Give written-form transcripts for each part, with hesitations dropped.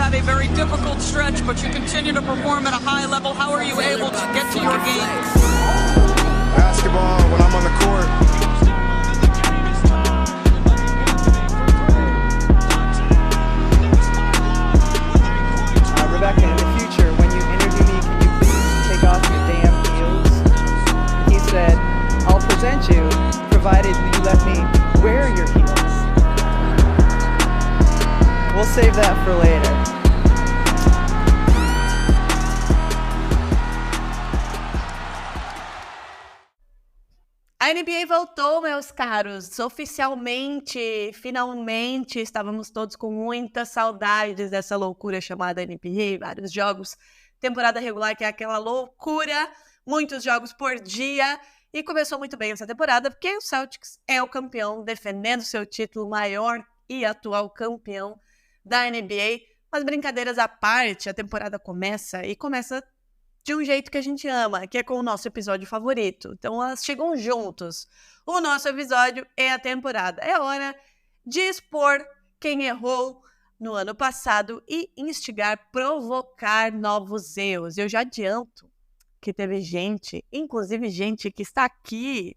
had a very difficult stretch, but you continue to perform at a high level. How are you able to get to your game? Basketball, when I'm on the court. Rebecca, in the future, when you interview me, can you please take off your damn heels? He said, I'll present you, provided you let me wear your heels. We'll save that for later. A NBA voltou, meus caros, oficialmente, finalmente, estávamos todos com muitas saudades dessa loucura chamada NBA, vários jogos, temporada regular que é aquela loucura, muitos jogos por dia, e começou muito bem essa temporada, porque o Celtics é o campeão, defendendo seu título, maior e atual campeão da NBA, mas brincadeiras à parte, a temporada começa de um jeito que a gente ama, que é com o nosso episódio favorito. Então, elas chegam juntos. O nosso episódio é a temporada. É hora de expor quem errou no ano passado e instigar, provocar novos erros. Eu já adianto que teve gente, inclusive gente que está aqui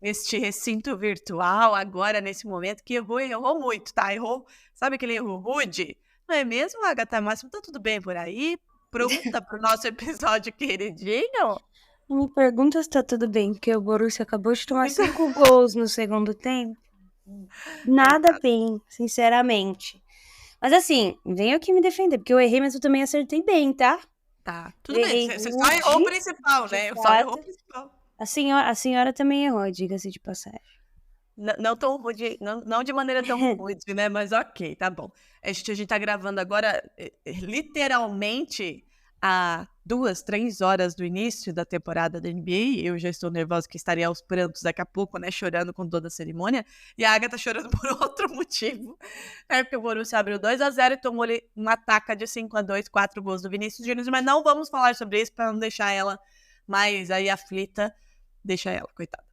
neste recinto virtual, agora, nesse momento, que errou muito, tá? Errou, sabe aquele erro rude? Não é mesmo, Agatha Máximo? Tá tudo bem por aí? Pronta pro nosso episódio queridinho? Não me pergunta se tá tudo bem, porque o Borussia acabou de tomar 5 gols no segundo tempo. Nada bem, sinceramente. Mas assim, venho aqui me defender, porque eu errei, mas eu também acertei bem, tá? Tá, tudo bem. Você só errou o principal, né? Eu só errou o principal. A senhora também errou, diga-se de passagem. Não tão rude, não de maneira tão rude, né? Mas ok, tá bom. A gente tá gravando agora, literalmente, há 2-3 horas do início da temporada da NBA. Eu já estou nervosa que estaria aos prantos daqui a pouco, né? Chorando com toda a cerimônia. E a Agatha tá chorando por outro motivo. É porque o Borussia abriu 2-0 e tomou uma taca de 5-2, 4 gols do Vinícius Júnior. Mas não vamos falar sobre isso para não deixar ela mais aí aflita. Deixa ela, coitada.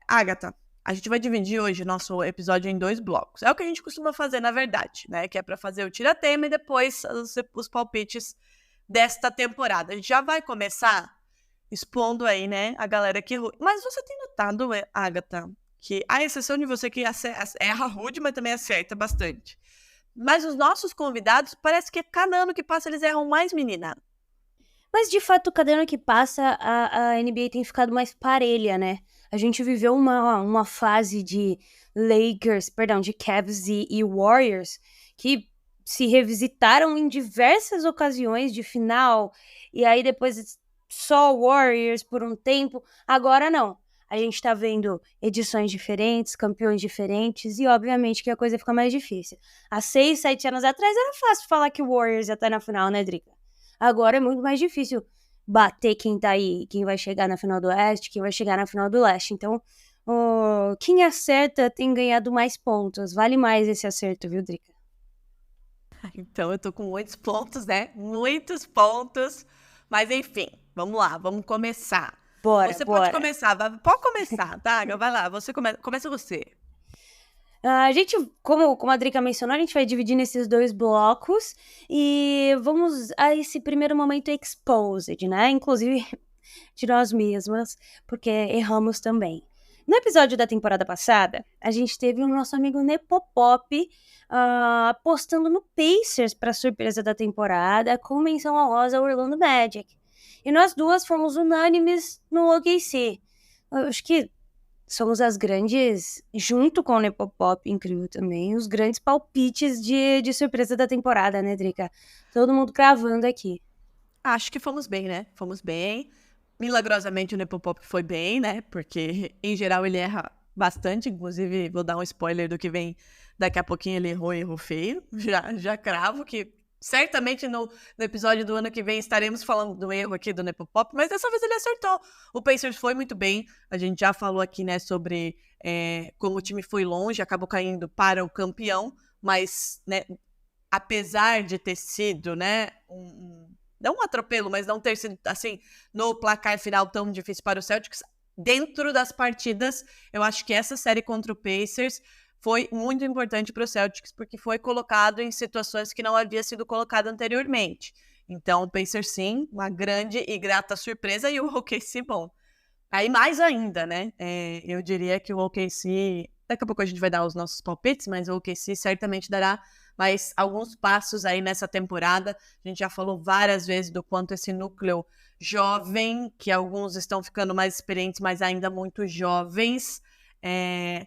Agatha, a gente vai dividir hoje nosso episódio em 2 blocos. É o que a gente costuma fazer, na verdade, né? Que é para fazer o tira-tema e depois os palpites desta temporada. A gente já vai começar expondo aí, né, a galera que errou. Mas você tem notado, Agatha, que a exceção de você que erra rude, mas também acerta bastante. Mas os nossos convidados, parece que cada ano que passa eles erram mais, menina. Mas, de fato, cada ano que passa, a NBA tem ficado mais parelha, né? A gente viveu uma fase de de Cavs e Warriors, que se revisitaram em diversas ocasiões de final, e aí depois só Warriors por um tempo. Agora não. A gente tá vendo edições diferentes, campeões diferentes, e obviamente que a coisa fica mais difícil. Há 6, 7 anos atrás era fácil falar que o Warriors ia estar na final, né, Drica? Agora é muito mais difícil bater quem tá aí, quem vai chegar na final do Oeste, quem vai chegar na final do Leste. Então, quem acerta tem ganhado mais pontos. Vale mais esse acerto, viu, Drica? Então, eu tô com muitos pontos, né? Muitos pontos. Mas, enfim, vamos lá, vamos começar. Você pode começar, pode começar, tá? Vai lá, começa você. A gente, como a Drica mencionou, a gente vai dividir nesses 2 blocos e vamos a esse primeiro momento exposed, né? Inclusive de nós mesmas, porque erramos também. No episódio da temporada passada, a gente teve o nosso amigo Nepopop apostando no Pacers para surpresa da temporada, com menção honrosa ao Orlando Magic. E nós duas fomos unânimes no OKC. Eu acho que somos as grandes, junto com o Nepopop, incrível também, os grandes palpites de surpresa da temporada, né, Drica? Todo mundo cravando aqui. Acho que fomos bem, né? Fomos bem. Milagrosamente o Nepopop foi bem, né? Porque, em geral, ele erra bastante. Inclusive, vou dar um spoiler do que vem daqui a pouquinho. Ele errou feio. Já cravo que certamente no episódio do ano que vem estaremos falando do erro aqui do Nepopop, mas dessa vez ele acertou. O Pacers foi muito bem. A gente já falou aqui, né, sobre como o time foi longe, acabou caindo para o campeão, mas, né, apesar de ter sido, né, não um atropelo, mas não ter sido, assim, no placar final tão difícil para o Celtics, dentro das partidas, eu acho que essa série contra o Pacers foi muito importante para o Celtics, porque foi colocado em situações que não havia sido colocado anteriormente. Então, o Pacers, sim, uma grande e grata surpresa, e o OKC, bom. Aí, mais ainda, né? Eu diria que o OKC... Daqui a pouco a gente vai dar os nossos palpites, mas o OKC certamente dará mais alguns passos aí nessa temporada. A gente já falou várias vezes do quanto esse núcleo jovem, que alguns estão ficando mais experientes, mas ainda muito jovens,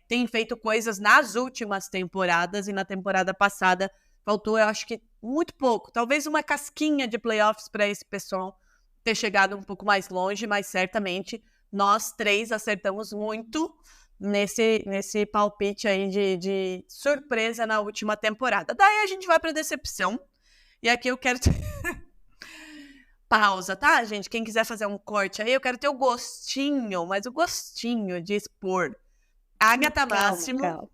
tem feito coisas nas últimas temporadas, e na temporada passada faltou, eu acho que muito pouco, talvez uma casquinha de playoffs para esse pessoal ter chegado um pouco mais longe, mas certamente nós três acertamos muito nesse palpite aí de surpresa na última temporada. Daí a gente vai para decepção, e aqui eu quero pausa, tá, gente? Quem quiser fazer um corte aí, eu quero ter o gostinho, mas o gostinho de expor Agatha Máximo. Calma.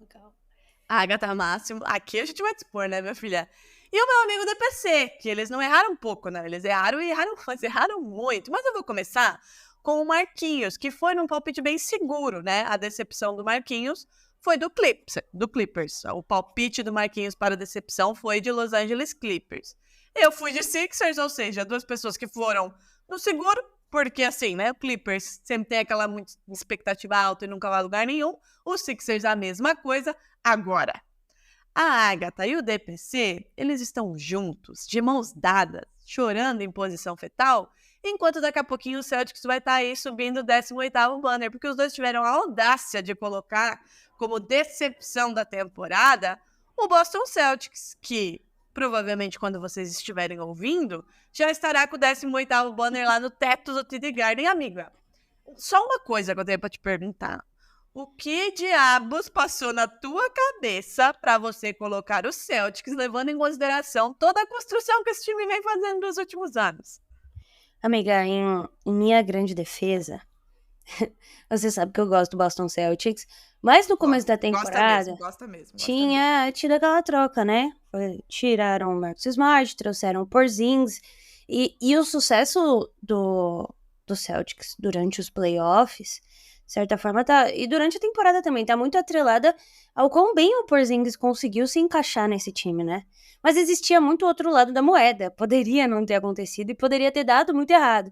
Agatha Máximo. Aqui a gente vai dispor, né, minha filha? E o meu amigo DPC, que eles não erraram um pouco, né? Eles erraram, mas erraram muito. Mas eu vou começar com o Marquinhos, que foi num palpite bem seguro, né? A decepção do Marquinhos foi do Clippers. O palpite do Marquinhos para a decepção foi de Los Angeles Clippers. Eu fui de Sixers, ou seja, duas pessoas que foram no seguro, porque assim, né? O Clippers sempre tem aquela expectativa alta e nunca vai a lugar nenhum. O Sixers a mesma coisa. Agora, a Agatha e o DPC, eles estão juntos, de mãos dadas, chorando em posição fetal, enquanto daqui a pouquinho o Celtics vai estar aí subindo o 18º banner, porque os dois tiveram a audácia de colocar como decepção da temporada o Boston Celtics, que provavelmente quando vocês estiverem ouvindo, já estará com o 18º banner lá no teto do TD Garden, amiga. Só uma coisa que eu tenho pra te perguntar. O que diabos passou na tua cabeça pra você colocar o Celtics, levando em consideração toda a construção que esse time vem fazendo nos últimos anos? Amiga, em minha grande defesa, você sabe que eu gosto do Boston Celtics, mas no começo da temporada Gosta mesmo. tinha tido aquela troca, né? Tiraram o Marcus Smart, trouxeram o Porzingis, e o sucesso do Celtics durante os playoffs, de certa forma, e durante a temporada também, tá muito atrelada ao quão bem o Porzingis conseguiu se encaixar nesse time, né? Mas existia muito outro lado da moeda, poderia não ter acontecido e poderia ter dado muito errado.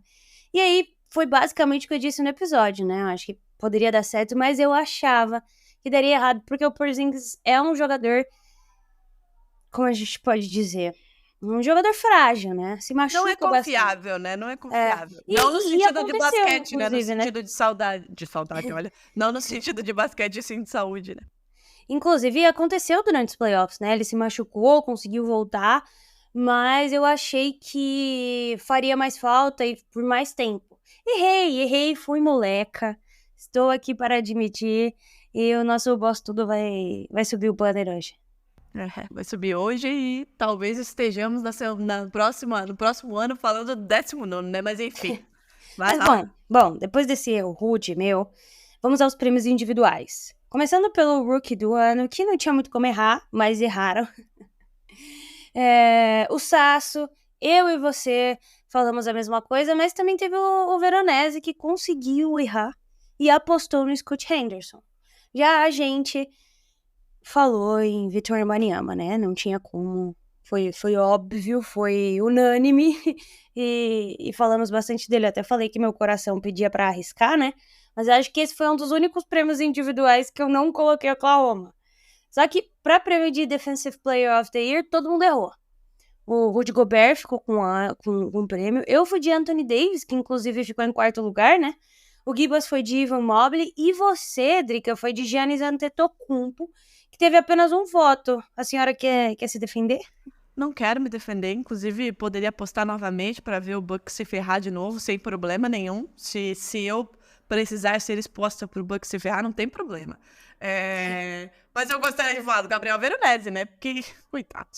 E aí, foi basicamente o que eu disse no episódio, né? Eu acho que poderia dar certo, mas eu achava que daria errado, porque o Porzingis é um jogador, como a gente pode dizer, um jogador frágil, né? Se machuca Não é confiável, bastante. né? Não é confiável. E não no sentido de basquete, né? No inclusive, né? sentido de saudade, olha. Não no sentido de basquete, sim de saúde, né? Inclusive, aconteceu durante os playoffs, né? Ele se machucou, conseguiu voltar, mas eu achei que faria mais falta e por mais tempo. Errei, fui moleca. Estou aqui para admitir, e o nosso boss tudo vai subir o banner hoje. Vai subir hoje e talvez estejamos no próximo ano falando do 19º, né? Mas enfim. Vai Mas lá. bom, depois desse erro rude meu, vamos aos prêmios individuais. Começando pelo Rookie do ano, que não tinha muito como errar, mas erraram. O Sasso, eu e você falamos a mesma coisa, mas também teve o Veronese, que conseguiu errar e apostou no Scoot Henderson. Já a gente falou em Victor Wembanyama, né? Não tinha como. Foi óbvio, foi unânime e falamos bastante dele. Eu até falei que meu coração pedia pra arriscar, né? Mas eu acho que esse foi um dos únicos prêmios individuais que eu não coloquei Oklahoma. Só que pra prêmio de Defensive Player of the Year, todo mundo errou. O Rudy Gobert ficou com um prêmio. Eu fui de Anthony Davis, que inclusive ficou em 4º lugar, né? O Gibbs foi de Evan Mobley. E você, Drica, foi de Giannis Antetokounmpo, que teve apenas um voto. A senhora quer se defender? Não quero me defender, inclusive poderia apostar novamente para ver o Bucks se ferrar de novo, sem problema nenhum. Se eu precisar ser exposta pro Bucks se ferrar, não tem problema. Mas eu gostaria de falar do Gabriel Veronese, né? Porque, coitado.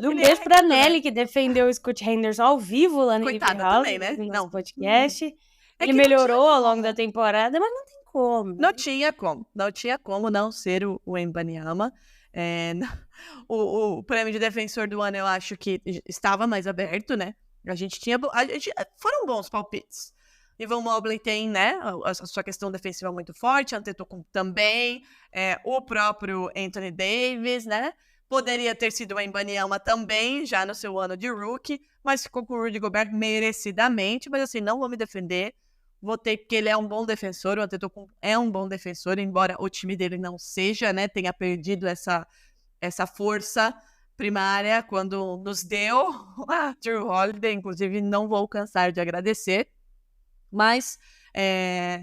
Um beijo pra Nelly, que defendeu o Scoot Henderson ao vivo lá no Coitada House, também, né? no Não. nosso podcast. Ele que melhorou ao longo da temporada, mas não tem como. Não tinha como não ser o Wembanyama. O prêmio de defensor do ano, eu acho que estava mais aberto, né? Foram bons palpites. Evan Mobley tem, né, a sua questão defensiva muito forte, Antetokounmpo também, o próprio Anthony Davis, né? Poderia ter sido o Wembanyama também, já no seu ano de rookie, mas ficou com o Rudy Gobert merecidamente, mas assim, não vou me defender. Votei porque ele é um bom defensor, o Antetokounmpo é um bom defensor, embora o time dele não seja, né, tenha perdido essa força primária quando nos deu a Drew Holiday, inclusive não vou cansar de agradecer, mas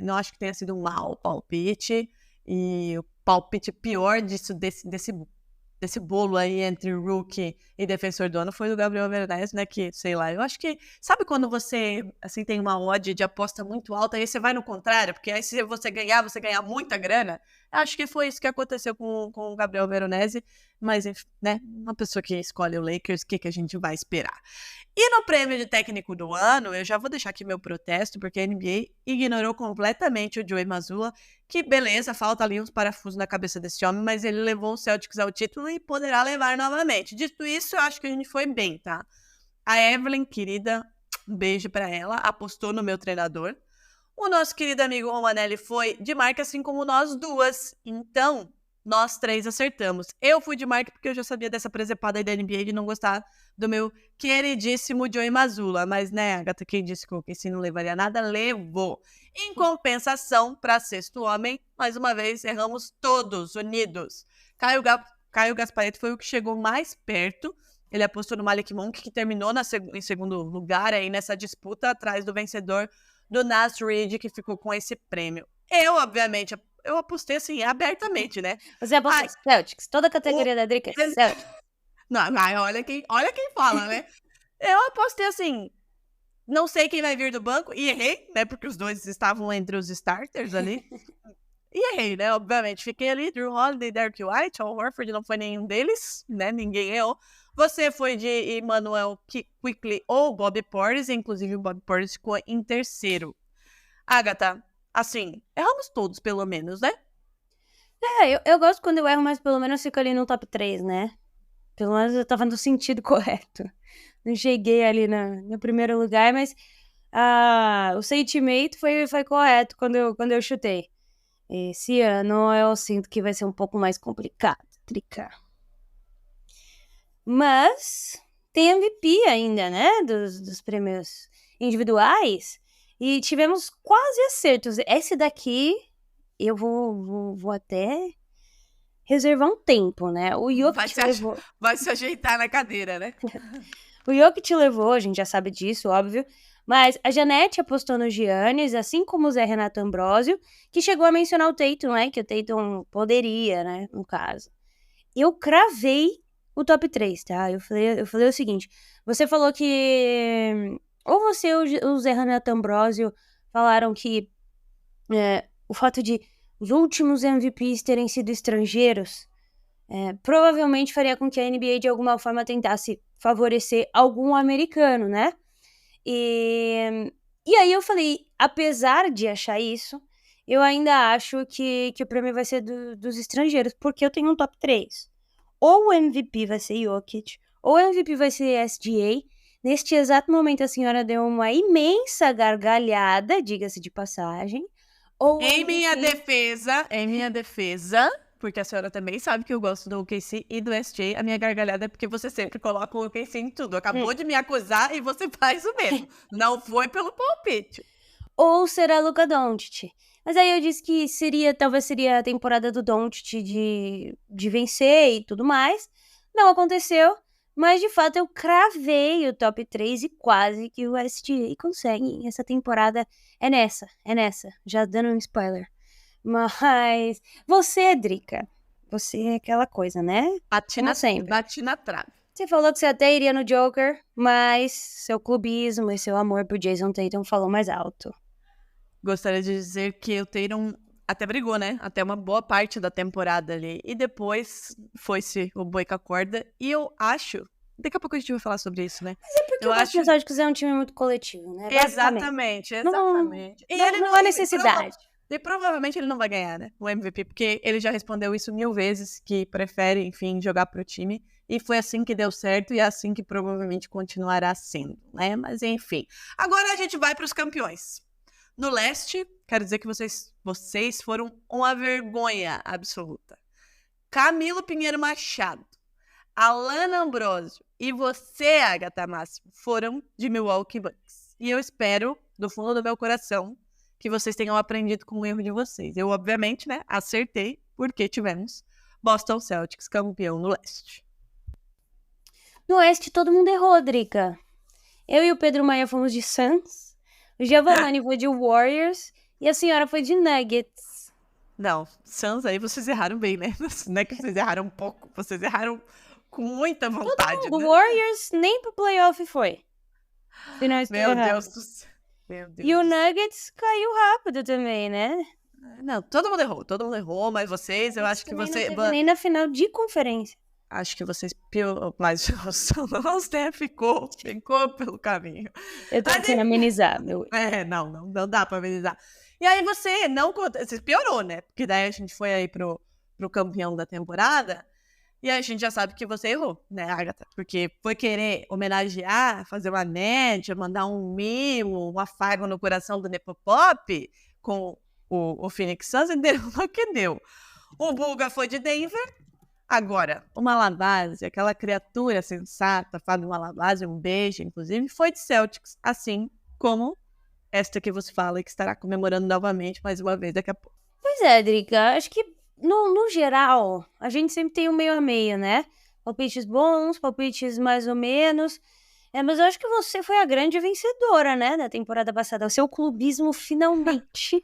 não acho que tenha sido um mau palpite, e o palpite pior desse bolo aí entre rookie e defensor do ano foi do Gabriel Veronese, né, que, sei lá, eu acho que, sabe quando você, assim, tem uma odd de aposta muito alta, aí você vai no contrário, porque aí se você ganhar muita grana? Acho que foi isso que aconteceu com o Gabriel Veronese, mas, né, uma pessoa que escolhe o Lakers, o que a gente vai esperar? E no prêmio de técnico do ano, eu já vou deixar aqui meu protesto, porque a NBA ignorou completamente o Joey Mazzulla, que beleza, falta ali uns parafusos na cabeça desse homem, mas ele levou o Celtics ao título e poderá levar novamente. Dito isso, eu acho que a gente foi bem, tá? A Evelyn, querida, um beijo pra ela, apostou no meu treinador. O nosso querido amigo Romanelli foi de marca, assim como nós duas. Então, nós três acertamos. Eu fui de marca porque eu já sabia dessa presepada aí da NBA de não gostar do meu queridíssimo Joey Mazzulla. Mas, né, Agatha, quem disse que o OKC não levaria nada, levou. Em compensação, para sexto homem, mais uma vez, erramos todos unidos. Caio Gasparetti foi o que chegou mais perto. Ele apostou no Malik Monk, que terminou em segundo lugar aí nessa disputa, atrás do vencedor do Nas Reed, que ficou com esse prêmio. Eu, obviamente, eu apostei assim, abertamente, né? Você apostou Celtics, toda a categoria da Drica é Celtics. Não, olha quem fala, né? Eu apostei assim, não sei quem vai vir do banco, e errei, né? Porque os dois estavam entre os starters ali. E errei, né? Obviamente, fiquei ali, Drew Holiday, Derek White, Al Horford, não foi nenhum deles, né? Ninguém errou. Você foi de Emmanuel Quickley ou Bobby Portis, inclusive o Bobby Portis ficou em terceiro. Agatha, assim, erramos todos, pelo menos, né? Eu gosto quando eu erro, mas pelo menos fico ali no top 3, né? Pelo menos eu tava no sentido correto. Não cheguei ali no primeiro lugar, mas o sentimento foi correto quando eu chutei. Esse ano eu sinto que vai ser um pouco mais complicado, Trica. Mas tem MVP ainda, né? Dos prêmios individuais. E tivemos quase acertos. Esse daqui eu vou até reservar um tempo, né? O Jokic levou... Vai se ajeitar na cadeira, né? O Jokic levou, a gente já sabe disso, óbvio. Mas a Janete apostou no Giannis, assim como o Zé Renato Ambrosio, que chegou a mencionar o Tatum, né? Que o Tatum poderia, né? No caso. Eu cravei o top 3, tá? Eu falei o seguinte. Você falou que... Ou você ou o Zé Renato Ambrosio falaram que o fato de os últimos MVPs terem sido estrangeiros provavelmente faria com que a NBA de alguma forma tentasse favorecer algum americano, né? E aí eu falei, apesar de achar isso, eu ainda acho que o prêmio vai ser dos estrangeiros, porque eu tenho um top 3. Ou o MVP vai ser Jokic, ou o MVP vai ser SGA. Neste exato momento a senhora deu uma imensa gargalhada, diga-se de passagem. Em minha defesa, porque a senhora também sabe que eu gosto do OKC e do SJ, a minha gargalhada é porque você sempre coloca o OKC em tudo. Acabou de me acusar e você faz o mesmo. Não foi pelo palpite. Ou será Luka Doncic. Mas aí eu disse que talvez seria a temporada do Doncic de vencer e tudo mais. Não aconteceu, mas de fato eu cravei o top 3 e quase que o SGA consegue. Essa temporada é nessa. Já dando um spoiler. Mas você, Drica, você é aquela coisa, né? Bati na trave. Você falou que você até iria no Joker, mas seu clubismo e seu amor por Jason Tatum falou mais alto. Gostaria de dizer que o Tatum até brigou, né? Até uma boa parte da temporada ali. E depois foi-se o boi com a corda. E eu acho... Daqui a pouco a gente vai falar sobre isso, né? Mas é porque o Boston Celtics é um time muito coletivo, né? Exatamente. Não há necessidade. E provavelmente ele não vai ganhar, né? O MVP, porque ele já respondeu isso 1000 vezes, que prefere, enfim, jogar pro time. E foi assim que deu certo e é assim que provavelmente continuará sendo, né? Mas enfim. Agora a gente vai pros campeões. No leste, quero dizer que vocês foram uma vergonha absoluta. Camilo Pinheiro Machado, Alana Ambrosio e você, Agatha Máximo, foram de Milwaukee Bucks. E eu espero, do fundo do meu coração, que vocês tenham aprendido com o erro de vocês. Eu, obviamente, né, acertei, porque tivemos Boston Celtics campeão no leste. No oeste, todo mundo errou, Drica. Eu e o Pedro Maia fomos de Suns, o Giovanni foi de Warriors e a senhora foi de Nuggets. Não, Suns aí vocês erraram bem, né? Não é que vocês erraram um pouco, vocês erraram com muita vontade. O né? Warriors nem pro playoff foi. Se não estou Meu errado. Deus do céu. Meu Deus E o do céu. Nuggets caiu rápido também, né? Não, todo mundo errou, mas vocês, eu acho que Também você... não teve nem na final de conferência. Acho que vocês... Mas o Steph ficou pelo caminho. Eu tô Mas tentando amenizar, meu. Não dá pra amenizar. E aí você piorou, né? Porque daí a gente foi aí pro campeão da temporada e a gente já sabe que você errou, né, Agatha? Porque foi querer homenagear, fazer uma média, mandar um mimo, um afago no coração do Nepopop com o Phoenix Suns e deu no que deu. O Bulga foi de Denver. Agora, o Malavase, aquela criatura sensata, Fábio Malavase, um beijo, inclusive, foi de Celtics, assim como esta que você fala e que estará comemorando novamente mais uma vez daqui a pouco. Pois é, Drica, acho que no geral, a gente sempre tem um meio a meio, né? Palpites bons, palpites mais ou menos. Mas eu acho que você foi a grande vencedora, né, da temporada passada. O seu clubismo finalmente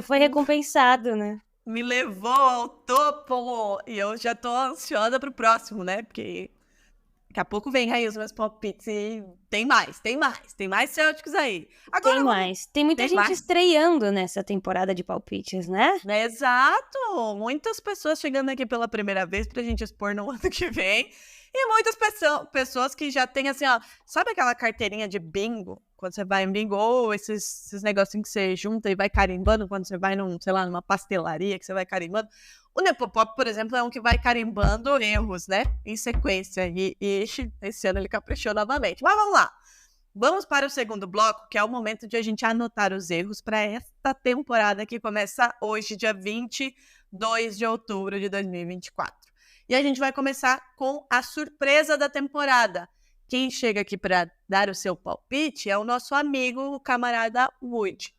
foi recompensado, né? Me levou ao topo e eu já tô ansiosa pro próximo, né? Porque daqui a pouco vem aí os meus palpites e tem mais Celtics aí. Agora, Tem mais. Tem muita Tem gente mais? estreando nessa temporada de palpites, né? Exato! Muitas pessoas chegando aqui pela primeira vez pra gente expor no ano que vem. E muitas pessoas que já têm assim, ó, sabe aquela carteirinha de bingo? Quando você vai em bingo, ou esses negocinhos que você junta e vai carimbando quando você vai numa pastelaria que você vai carimbando. O Nepopop, por exemplo, é um que vai carimbando erros, né? Em sequência. E esse ano ele caprichou novamente. Mas vamos lá. Vamos para o segundo bloco, que é o momento de a gente anotar os erros para esta temporada que começa hoje, dia 22 de outubro de 2024. E a gente vai começar com a surpresa da temporada. Quem chega aqui para dar o seu palpite é o nosso amigo, o camarada Wood.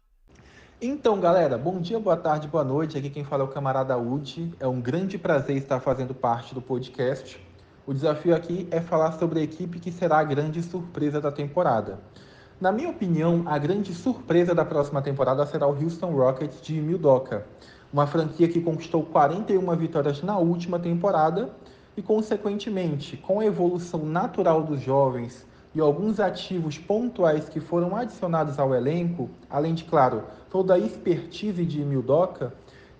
Então, galera, bom dia, boa tarde, boa noite. Aqui quem fala é o camarada Wood. É um grande prazer estar fazendo parte do podcast. O desafio aqui é falar sobre a equipe que será a grande surpresa da temporada. Na minha opinião, a grande surpresa da próxima temporada será o Houston Rockets de Ime Udoka, uma franquia que conquistou 41 vitórias na última temporada e, consequentemente, com a evolução natural dos jovens e alguns ativos pontuais que foram adicionados ao elenco, além de, claro, toda a expertise de Ime Udoka,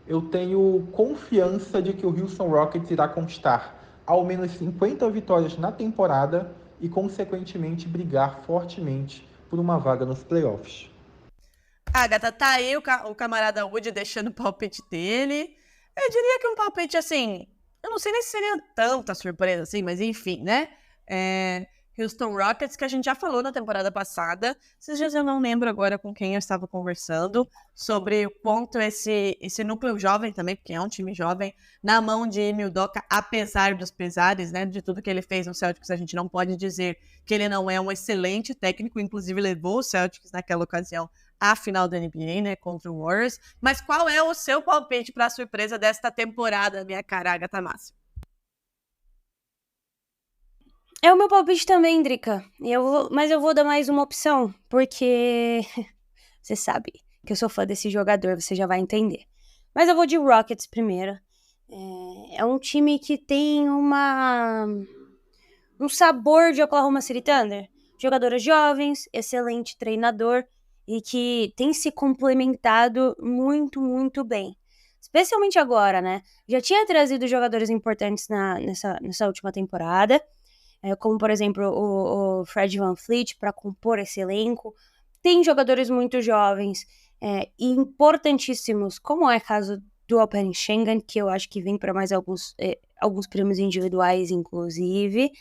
eu tenho confiança de que o Houston Rockets irá conquistar ao menos 50 vitórias na temporada e, consequentemente, brigar fortemente por uma vaga nos playoffs. Agatha, tá aí o camarada Wood deixando o palpite dele. Eu diria que um palpite assim, eu não sei nem se seria tanta surpresa assim, mas enfim, né? Houston Rockets, que a gente já falou na temporada passada. Esses dias eu não lembro agora com quem eu estava conversando sobre o quanto esse núcleo jovem também, porque é um time jovem, na mão de Ime Udoka, apesar dos pesares, né, de tudo que ele fez no Celtics, a gente não pode dizer que ele não é um excelente técnico, inclusive levou o Celtics naquela ocasião à final da NBA, né, contra o Warriors. Mas qual é o seu palpite para a surpresa desta temporada, minha cara, Agatha Máximo? É o meu palpite também, Drica. Mas eu vou dar mais uma opção, porque você sabe que eu sou fã desse jogador, você já vai entender. Mas eu vou de Rockets primeiro. É um time que tem um sabor de Oklahoma City Thunder. Jogadores jovens, excelente treinador e que tem se complementado muito, muito bem. Especialmente agora, né? Já tinha trazido jogadores importantes nessa última temporada, como, por exemplo, o Fred VanVleet para compor esse elenco. Tem jogadores muito jovens e importantíssimos, como é o caso do Alperen Sengun, que eu acho que vem para mais alguns prêmios individuais, inclusive.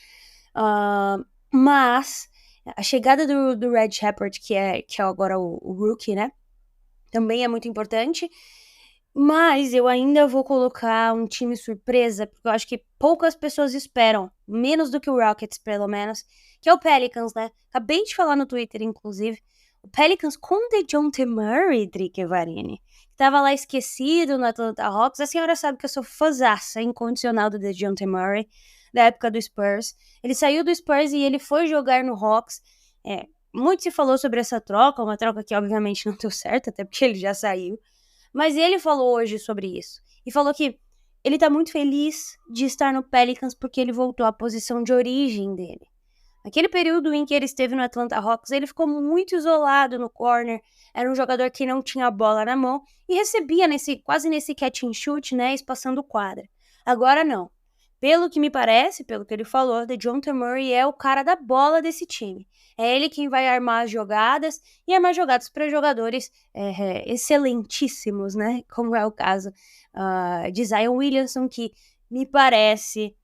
Mas A chegada do Red Shepard, que é agora o rookie, né? Também é muito importante. Mas eu ainda vou colocar um time surpresa, porque eu acho que poucas pessoas esperam, menos do que o Rockets, pelo menos, que é o Pelicans, né? Acabei de falar no Twitter, inclusive. O Pelicans com o DeJounte Murray, Drica Varini, que tava lá esquecido no Atlanta Hawks. A senhora sabe que eu sou fãzaça incondicional do DeJounte Murray, da época do Spurs. Ele saiu do Spurs e ele foi jogar no Hawks. Muito se falou sobre essa troca, uma troca que obviamente não deu certo, até porque ele já saiu. Mas ele falou hoje sobre isso. E falou que ele tá muito feliz de estar no Pelicans porque ele voltou à posição de origem dele. Naquele período em que ele esteve no Atlanta Hawks, ele ficou muito isolado no corner. Era um jogador que não tinha a bola na mão e recebia quase nesse catch and shoot, né, espaçando quadra. Agora não. Pelo que me parece, pelo que ele falou, DeJounte Murray é o cara da bola desse time. É ele quem vai armar as jogadas e armar jogadas para jogadores excelentíssimos, né? Como é o caso de Zion Williamson, que me parece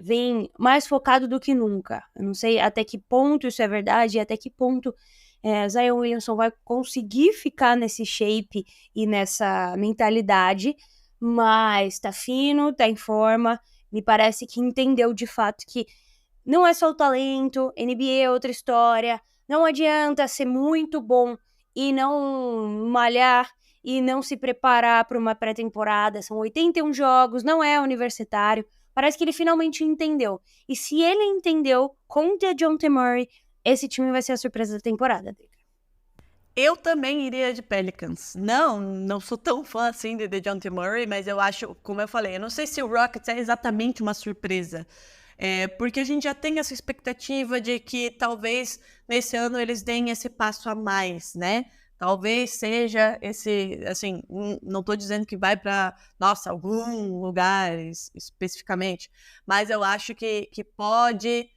vem mais focado do que nunca. Eu não sei até que ponto isso é verdade, até que ponto Zion Williamson vai conseguir ficar nesse shape e nessa mentalidade, mas tá fino, tá em forma. Me parece que entendeu de fato que não é só o talento, NBA é outra história, não adianta ser muito bom e não malhar e não se preparar para uma pré-temporada, são 81 jogos, não é universitário, parece que ele finalmente entendeu. E se ele entendeu com o DeJounte Murray, esse time vai ser a surpresa da temporada dele. Eu também iria de Pelicans. Não sou tão fã assim de DeJounte Murray, mas eu acho, como eu falei, eu não sei se o Rockets é exatamente uma surpresa. Porque a gente já tem essa expectativa de que talvez nesse ano eles deem esse passo a mais, né? Talvez seja esse, assim, não estou dizendo que vai para, algum lugar especificamente, mas eu acho que pode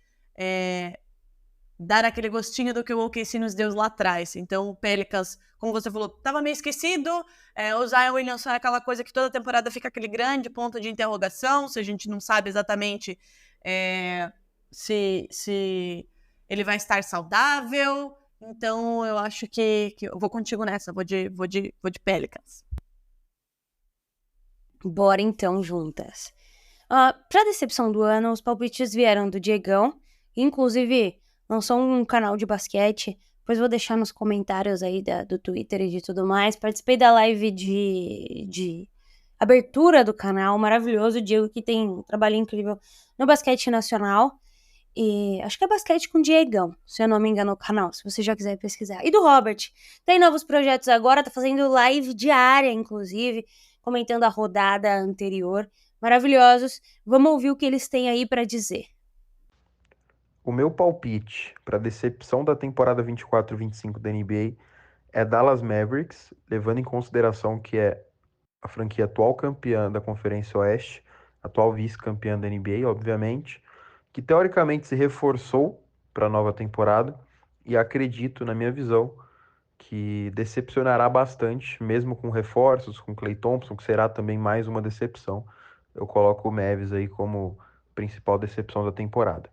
dar aquele gostinho do que o OKC nos deu lá atrás. Então, o Pelicans, como você falou, estava meio esquecido. O Zion Williamson é aquela coisa que toda temporada fica aquele grande ponto de interrogação, se a gente não sabe exatamente se ele vai estar saudável. Então, eu acho que eu vou contigo nessa, vou de Pelicans. Bora então, juntas. Pra decepção do ano, os palpites vieram do Diegão, inclusive lançou um canal de basquete, depois vou deixar nos comentários aí do Twitter e de tudo mais. Participei da live de abertura do canal, maravilhoso. O Diego que tem um trabalho incrível no basquete nacional. E acho que é basquete com Diegão, se eu não me engano, o canal, se você já quiser pesquisar. E do Robert, tem novos projetos agora, tá fazendo live diária, inclusive, comentando a rodada anterior. Maravilhosos. Vamos ouvir o que eles têm aí pra dizer. O meu palpite para a decepção da temporada 24-25 da NBA é Dallas Mavericks, levando em consideração que é a franquia atual campeã da Conferência Oeste, atual vice-campeã da NBA, obviamente, que teoricamente se reforçou para a nova temporada e acredito, na minha visão, que decepcionará bastante, mesmo com reforços, com Klay Thompson, que será também mais uma decepção. Eu coloco o Mavs aí como principal decepção da temporada.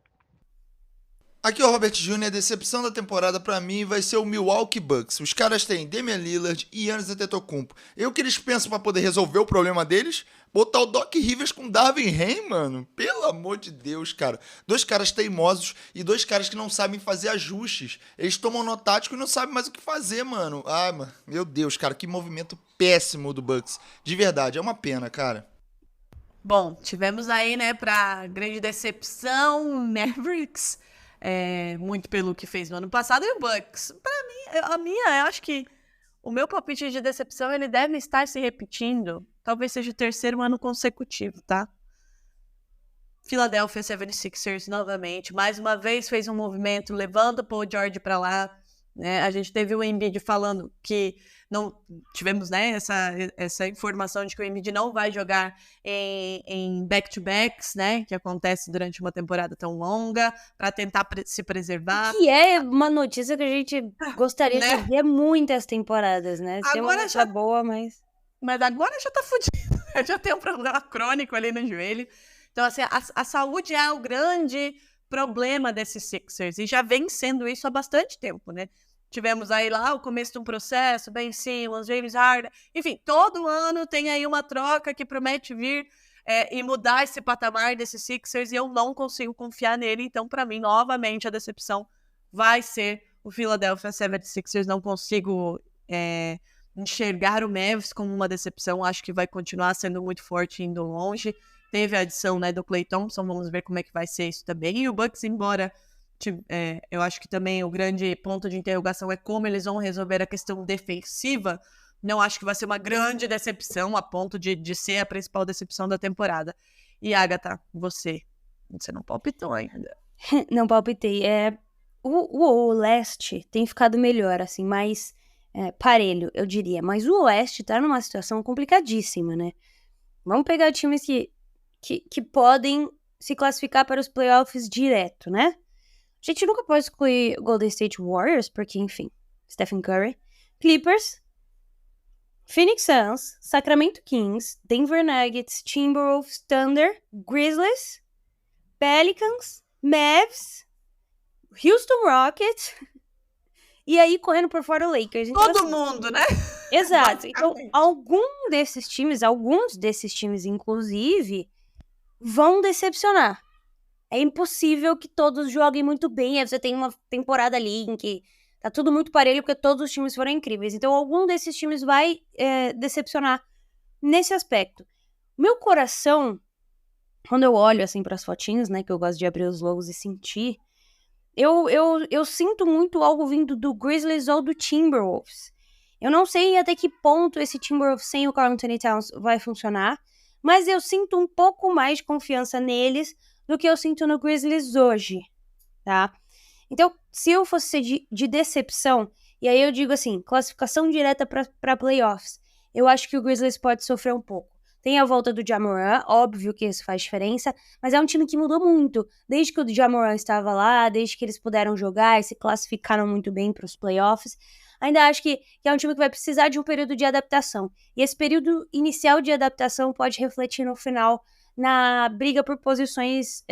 Aqui é o Robert Jr., a decepção da temporada pra mim vai ser o Milwaukee Bucks. Os caras têm Damian Lillard e Giannis Antetokounmpo. E o que eles pensam pra poder resolver o problema deles? Botar o Doc Rivers com Darvin Ham, mano? Pelo amor de Deus, cara. 2 caras teimosos e 2 caras que não sabem fazer ajustes. Eles tomam nó tático e não sabem mais o que fazer, mano. Ai, mano, meu Deus, cara, que movimento péssimo do Bucks. De verdade, é uma pena, cara. Bom, tivemos aí, né, pra grande decepção, Mavericks. Muito pelo que fez no ano passado, e o Bucks. Pra mim, eu acho que o meu palpite de decepção, ele deve estar se repetindo, talvez seja o 3º ano consecutivo, tá? Philadelphia 76ers, novamente, mais uma vez fez um movimento, levando o Paul George pra lá, né? A gente teve o Embiid falando que não tivemos, né, essa informação de que o Embiid não vai jogar em back-to-backs, né, que acontece durante uma temporada tão longa, para tentar se preservar. Que é uma notícia que a gente gostaria de ver muitas temporadas, né? Tem uma notícia boa, mas agora já tá fudido. Já tem um problema crônico ali no joelho. Então, assim, a saúde é o grande problema desses Sixers, e já vem sendo isso há bastante tempo, né? Tivemos aí lá o começo de um processo, Ben Simmons, James Harden, enfim, todo ano tem aí uma troca que promete vir e mudar esse patamar desses Sixers, e eu não consigo confiar nele, então para mim, novamente, a decepção vai ser o Philadelphia 76ers, não consigo enxergar o Mavs como uma decepção, acho que vai continuar sendo muito forte, indo longe. Teve a adição, né, do Klay Thompson, vamos ver como é que vai ser isso também. E o Bucks, embora eu acho que também o grande ponto de interrogação é como eles vão resolver a questão defensiva, não acho que vai ser uma grande decepção a ponto de ser a principal decepção da temporada. E Agatha, você não palpitou ainda. Não palpitei. O leste tem ficado melhor, assim, mais parelho, eu diria. Mas o oeste tá numa situação complicadíssima, né? Vamos pegar times que podem se classificar para os playoffs direto, né? A gente nunca pode excluir Golden State Warriors, porque, enfim, Stephen Curry, Clippers, Phoenix Suns, Sacramento Kings, Denver Nuggets, Timberwolves, Thunder, Grizzlies, Pelicans, Mavs, Houston Rockets, e aí correndo por fora o Lakers. Então, Todo mundo, né? Exato. Então, alguns desses times, inclusive, vão decepcionar. É impossível que todos joguem muito bem. Aí você tem uma temporada ali em que tá tudo muito parelho, porque todos os times foram incríveis. Então, algum desses times vai decepcionar nesse aspecto. Meu coração, quando eu olho assim para as fotinhos, né, que eu gosto de abrir os logos e sentir, eu sinto muito algo vindo do Grizzlies ou do Timberwolves. Eu não sei até que ponto esse Timberwolves sem o Karl Anthony Towns vai funcionar, mas eu sinto um pouco mais de confiança neles do que eu sinto no Grizzlies hoje, tá? Então, se eu fosse ser de decepção, e aí eu digo assim, classificação direta para playoffs, eu acho que o Grizzlies pode sofrer um pouco. Tem a volta do Ja Morant, óbvio que isso faz diferença, mas é um time que mudou muito. Desde que o Ja Morant estava lá, desde que eles puderam jogar e se classificaram muito bem para os playoffs, ainda acho que é um time que vai precisar de um período de adaptação. E esse período inicial de adaptação pode refletir no final na briga por posições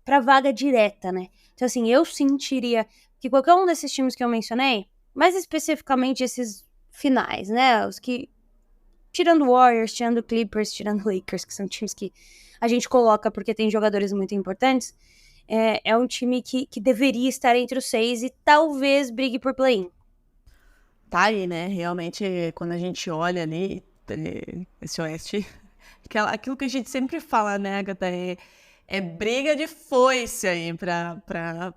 para vaga direta, né? Então, assim, eu sentiria que qualquer um desses times que eu mencionei, mais especificamente esses finais, né? Os que, tirando Warriors, tirando Clippers, tirando Lakers, que são times que a gente coloca porque tem jogadores muito importantes, é um time que deveria estar entre os 6 e talvez brigue por play-in. Tá aí, né? Realmente, quando a gente olha ali, esse oeste, aquilo que a gente sempre fala, né, Agatha, é briga de foice aí pra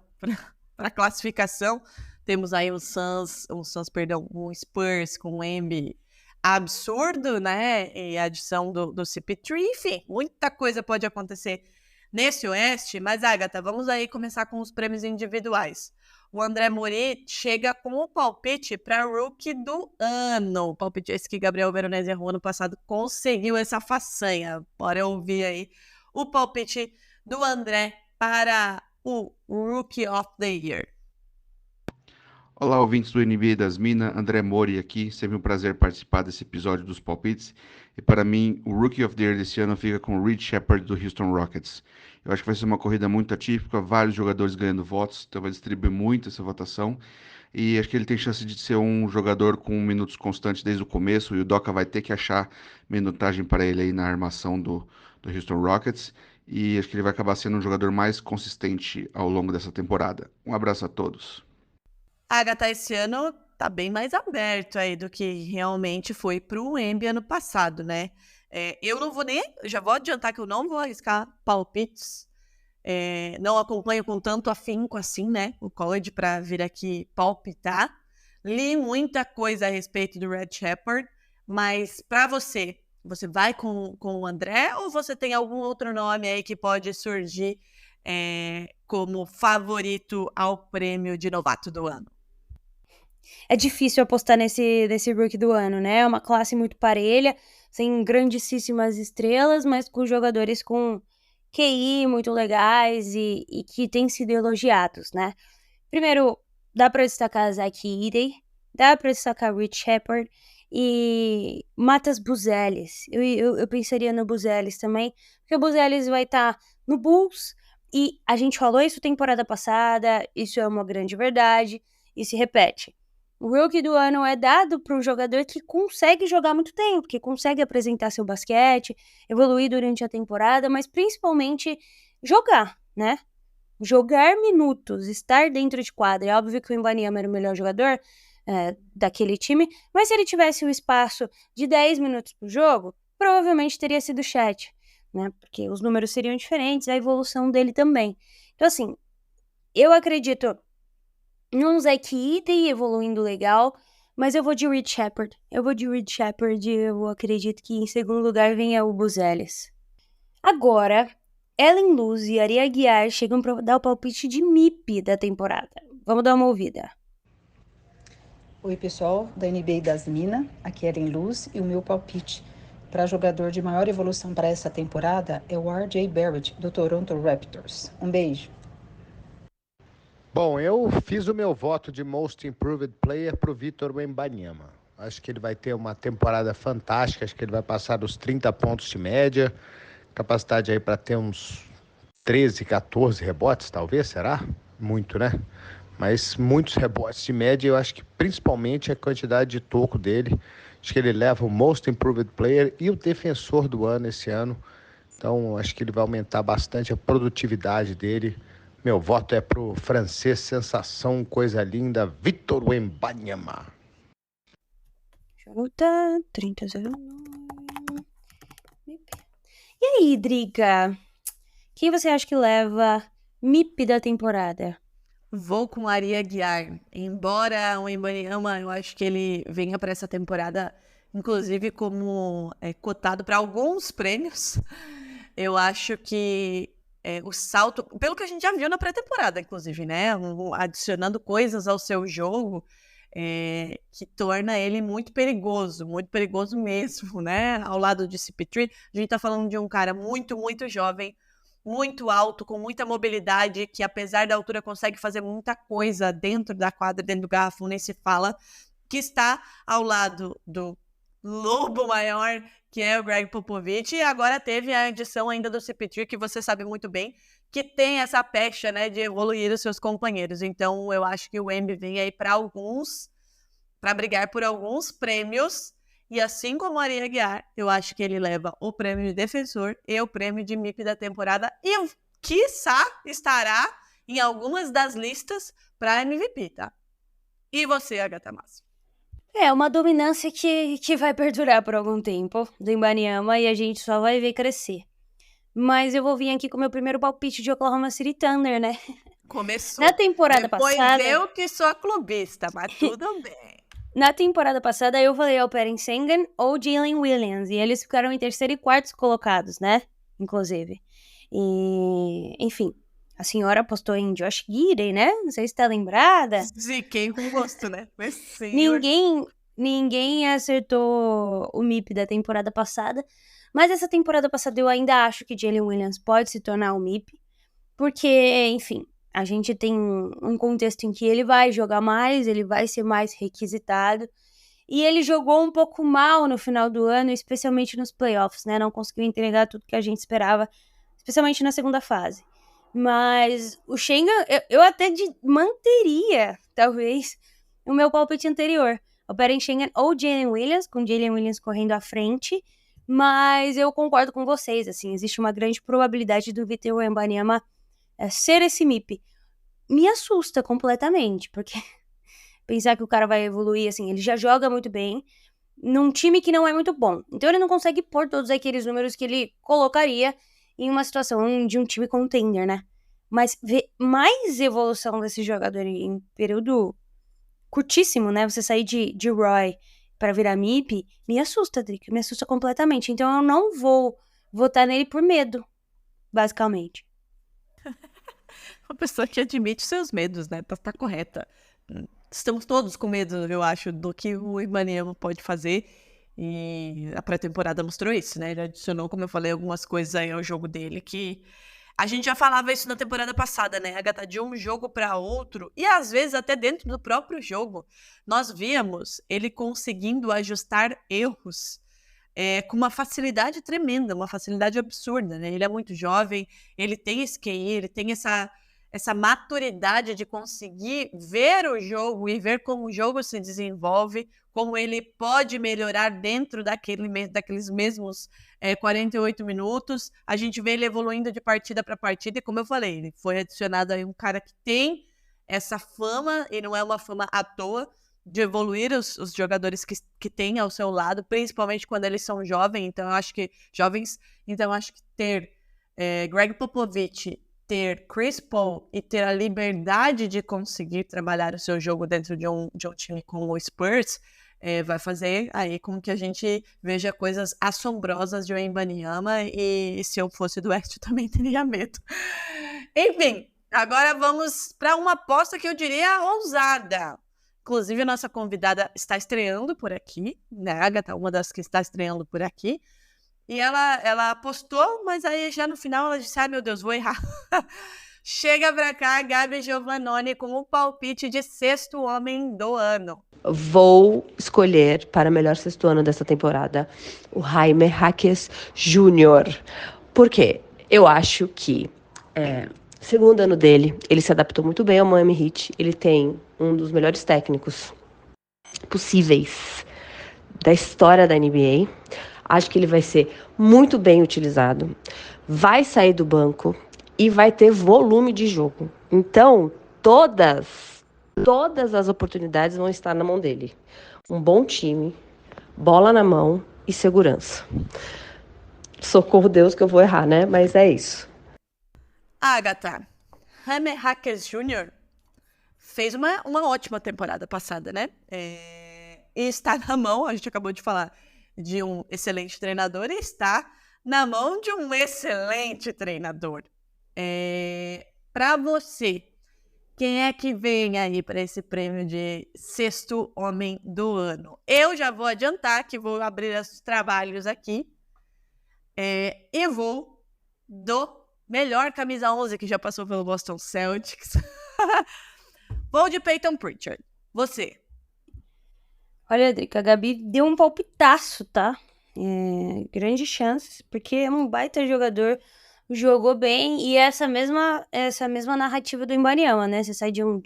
classificação. Temos aí o Spurs com o Embiid absurdo, né? E a adição do CP3, enfim, muita coisa pode acontecer nesse oeste, mas, Agatha, vamos aí começar com os prêmios individuais. O André Mori chega com o palpite para Rookie do ano. O palpite esse que Gabriel Veronese errou ano passado, conseguiu essa façanha. Bora ouvir aí o palpite do André para o Rookie of the Year. Olá, ouvintes do NBA das Minas, André Mori aqui, sempre um prazer participar desse episódio dos palpites. E para mim, o Rookie of the Year desse ano fica com o Reed Sheppard do Houston Rockets. Eu acho que vai ser uma corrida muito atípica, vários jogadores ganhando votos, então vai distribuir muito essa votação. E acho que ele tem chance de ser um jogador com minutos constantes desde o começo, e o Doca vai ter que achar minutagem para ele aí na armação do Houston Rockets. E acho que ele vai acabar sendo um jogador mais consistente ao longo dessa temporada. Um abraço a todos. Agatha, esse ano tá bem mais aberto aí do que realmente foi pro Embiid ano passado, né? Eu não vou já vou adiantar que eu não vou arriscar palpites. Não acompanho com tanto afinco assim, né? O college para vir aqui palpitar. Li muita coisa a respeito do Red Sheppard, mas para você vai com o André ou você tem algum outro nome aí que pode surgir como favorito ao prêmio de novato do ano? É difícil apostar nesse rookie do ano, né? É uma classe muito parelha, sem grandíssimas estrelas, mas com jogadores com QI muito legais e que têm sido elogiados, né? Primeiro, dá para destacar Zach Edey, dá para destacar Reed Sheppard e Matas Buzelis. Eu pensaria no Buzelis também, porque o Buzelis vai estar no Bulls E a gente falou isso temporada passada, isso é uma grande verdade, e se repete. O Rookie do ano é dado para um jogador que consegue jogar muito tempo, que consegue apresentar seu basquete, evoluir durante a temporada, mas principalmente jogar, né? Jogar minutos, estar dentro de quadra. É óbvio que o Wembanyama era o melhor jogador daquele time, mas se ele tivesse o espaço de 10 minutos por jogo, provavelmente teria sido o Chet, né? Porque os números seriam diferentes, a evolução dele também. Então, assim, eu acredito num Zach Edey evoluindo legal, mas eu vou de Reed Sheppard. Eu acredito que em segundo lugar venha o Buzelis. Agora, Ellen Luz e Ari Aguiar chegam para dar o palpite de MIP da temporada. Vamos dar uma ouvida. Oi, pessoal da NBA das Minas, aqui é Ellen Luz e o meu palpite para jogador de maior evolução para essa temporada é o R.J. Barrett, do Toronto Raptors. Um beijo. Bom, eu fiz o meu voto de Most Improved Player para o Victor Wembanyama. Acho que ele vai ter uma temporada fantástica, acho que ele vai passar dos 30 pontos de média, capacidade aí para ter uns 13, 14 rebotes, talvez, será? Muito, né? Mas muitos rebotes de média, eu acho que principalmente a quantidade de toco dele. Acho que ele leva o Most Improved Player e o Defensor do ano esse ano. Então, acho que ele vai aumentar bastante a produtividade dele. Meu voto é pro francês sensação, coisa linda, Victor Wembanyama. Chuta, 30-09. E aí, Drica? Quem você acha que leva MIP da temporada? Vou com Ari Aguiar. Embora o Wembanyama, eu acho que ele venha para essa temporada, inclusive como cotado para alguns prêmios. Eu acho que o salto, pelo que a gente já viu na pré-temporada, inclusive, né? Adicionando coisas ao seu jogo que torna ele muito perigoso mesmo, né? Ao lado de CP3, a gente tá falando de um cara muito, muito jovem, muito alto, com muita mobilidade, que apesar da altura consegue fazer muita coisa dentro da quadra, dentro do garrafão, nem se fala, que está ao lado do lobo maior, que é o Greg Popovich, e agora teve a adição ainda do CP3, que você sabe muito bem, que tem essa pecha, né, de evoluir os seus companheiros. Então, eu acho que o Wemby vem aí para brigar por alguns prêmios, e assim como a Ari Aguiar, eu acho que ele leva o prêmio de defensor e o prêmio de MIP da temporada, e quiçá estará em algumas das listas para MVP, tá? E você, Agatha Massa? É uma dominância que vai perdurar por algum tempo do Wembanyama e a gente só vai ver crescer. Mas eu vou vir aqui com o meu primeiro palpite de Oklahoma City Thunder, né? Começou. Na temporada Depois passada... eu que sou clubista, mas tudo bem. Na temporada passada eu falei Alperen Sengun ou Jalen Williams, e eles ficaram em terceiro e quarto colocados, né? Inclusive. E, enfim, a senhora apostou em Josh Giddey, né? Não sei se tá lembrada. Ziquei com gosto, né? Mas Ninguém acertou o MIP da temporada passada, mas essa temporada passada eu ainda acho que Jalen Williams pode se tornar o MIP, porque, enfim, a gente tem um contexto em que ele vai jogar mais, ele vai ser mais requisitado, e ele jogou um pouco mal no final do ano, especialmente nos playoffs, né? Não conseguiu entregar tudo que a gente esperava, especialmente na segunda fase. Mas o Sengun, eu até manteria, talvez, o meu palpite anterior. Alperen Sengun ou Jalen Williams, com Jalen Williams correndo à frente, mas eu concordo com vocês, assim, existe uma grande probabilidade do Victor Wembanyama ser esse MIP. Me assusta completamente, porque pensar que o cara vai evoluir, assim, ele já joga muito bem num time que não é muito bom. Então ele não consegue pôr todos aqueles números que ele colocaria em uma situação de um time contender, né? Mas ver mais evolução desse jogador em período curtíssimo, né? Você sair de Roy para virar MIP, me assusta, Drica, me assusta completamente. Então eu não vou votar nele por medo, basicamente. Uma pessoa que admite seus medos, né? Tá correta. Estamos todos com medo, eu acho, do que o Wembanyama pode fazer. E a pré-temporada mostrou isso, né? Ele adicionou, como eu falei, algumas coisas aí ao jogo dele que... A gente já falava isso na temporada passada, né? Agatha, de um jogo para outro, e às vezes até dentro do próprio jogo, nós víamos ele conseguindo ajustar erros com uma facilidade tremenda, uma facilidade absurda, né? Ele é muito jovem, ele tem esse QI, ele tem essa maturidade de conseguir ver o jogo e ver como o jogo se desenvolve, como ele pode melhorar dentro daqueles mesmos 48 minutos. A gente vê ele evoluindo de partida para partida, e como eu falei, ele foi adicionado aí um cara que tem essa fama, e não é uma fama à toa, de evoluir os jogadores que tem ao seu lado, principalmente quando eles são jovens. Então, eu acho que ter Greg Popovich, ter Chris Paul e ter a liberdade de conseguir trabalhar o seu jogo dentro de um time como o Spurs vai fazer aí com que a gente veja coisas assombrosas de Wembanyama, e se eu fosse do Oeste eu também teria medo. Enfim, agora vamos para uma aposta que eu diria ousada. Inclusive, a nossa convidada está estreando por aqui, né, Agatha? Uma das que está estreando por aqui. E ela apostou, mas aí já no final ela disse: meu Deus, vou errar. Chega pra cá, Gabi Giovannoni, com o palpite de sexto homem do ano. Vou escolher para melhor sexto ano dessa temporada o Jaime Jaquez Jr. Por quê? Eu acho que segundo ano dele, ele se adaptou muito bem ao Miami Heat. Ele tem um dos melhores técnicos possíveis da história da NBA. Acho que ele vai ser muito bem utilizado, vai sair do banco e vai ter volume de jogo. Então, todas as oportunidades vão estar na mão dele. Um bom time, bola na mão e segurança. Socorro Deus que eu vou errar, né? Mas é isso. Agatha, Jaime Jaquez Jr. fez uma ótima temporada passada, né? E está na mão, a gente acabou de falar de um excelente treinador, e está na mão de um excelente treinador. Para você, quem é que vem aí para esse prêmio de sexto homem do ano? Eu já vou adiantar que vou abrir os trabalhos aqui e vou do melhor camisa 11 que já passou pelo Boston Celtics. Vou de Peyton Pritchard. Você? Olha, Drica, a Gabi deu um palpitaço, tá? Grandes chances, porque é um baita jogador, jogou bem, e essa mesma narrativa do Wembanyama, né? Você sai de um...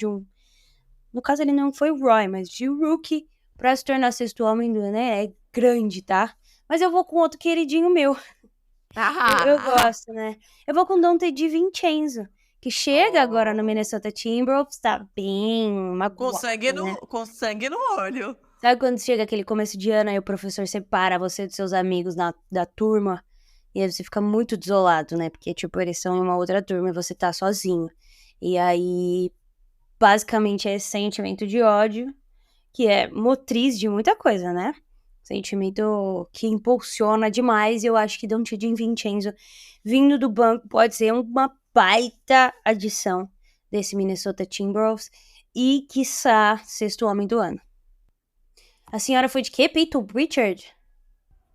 No caso, ele não foi o Roy, mas de rookie pra se tornar sexto homem do ano, né? É grande, tá? Mas eu vou com outro queridinho meu. Eu gosto, né? Eu vou com Donte DiVincenzo, que chega agora no Minnesota Timberwolves, tá bem magoado, com sangue no olho. Sabe quando chega aquele começo de ano, aí o professor separa você dos seus amigos da turma, e aí você fica muito desolado, né? Porque, tipo, eles são em uma outra turma e você tá sozinho. E aí, basicamente, é esse sentimento de ódio, que é motriz de muita coisa, né? Sentimento que impulsiona demais, e eu acho que Donte DiVincenzo, vindo do banco, pode ser uma baita adição desse Minnesota Timberwolves e, quiçá, sexto homem do ano. A senhora foi de quê? Peyton Pritchard?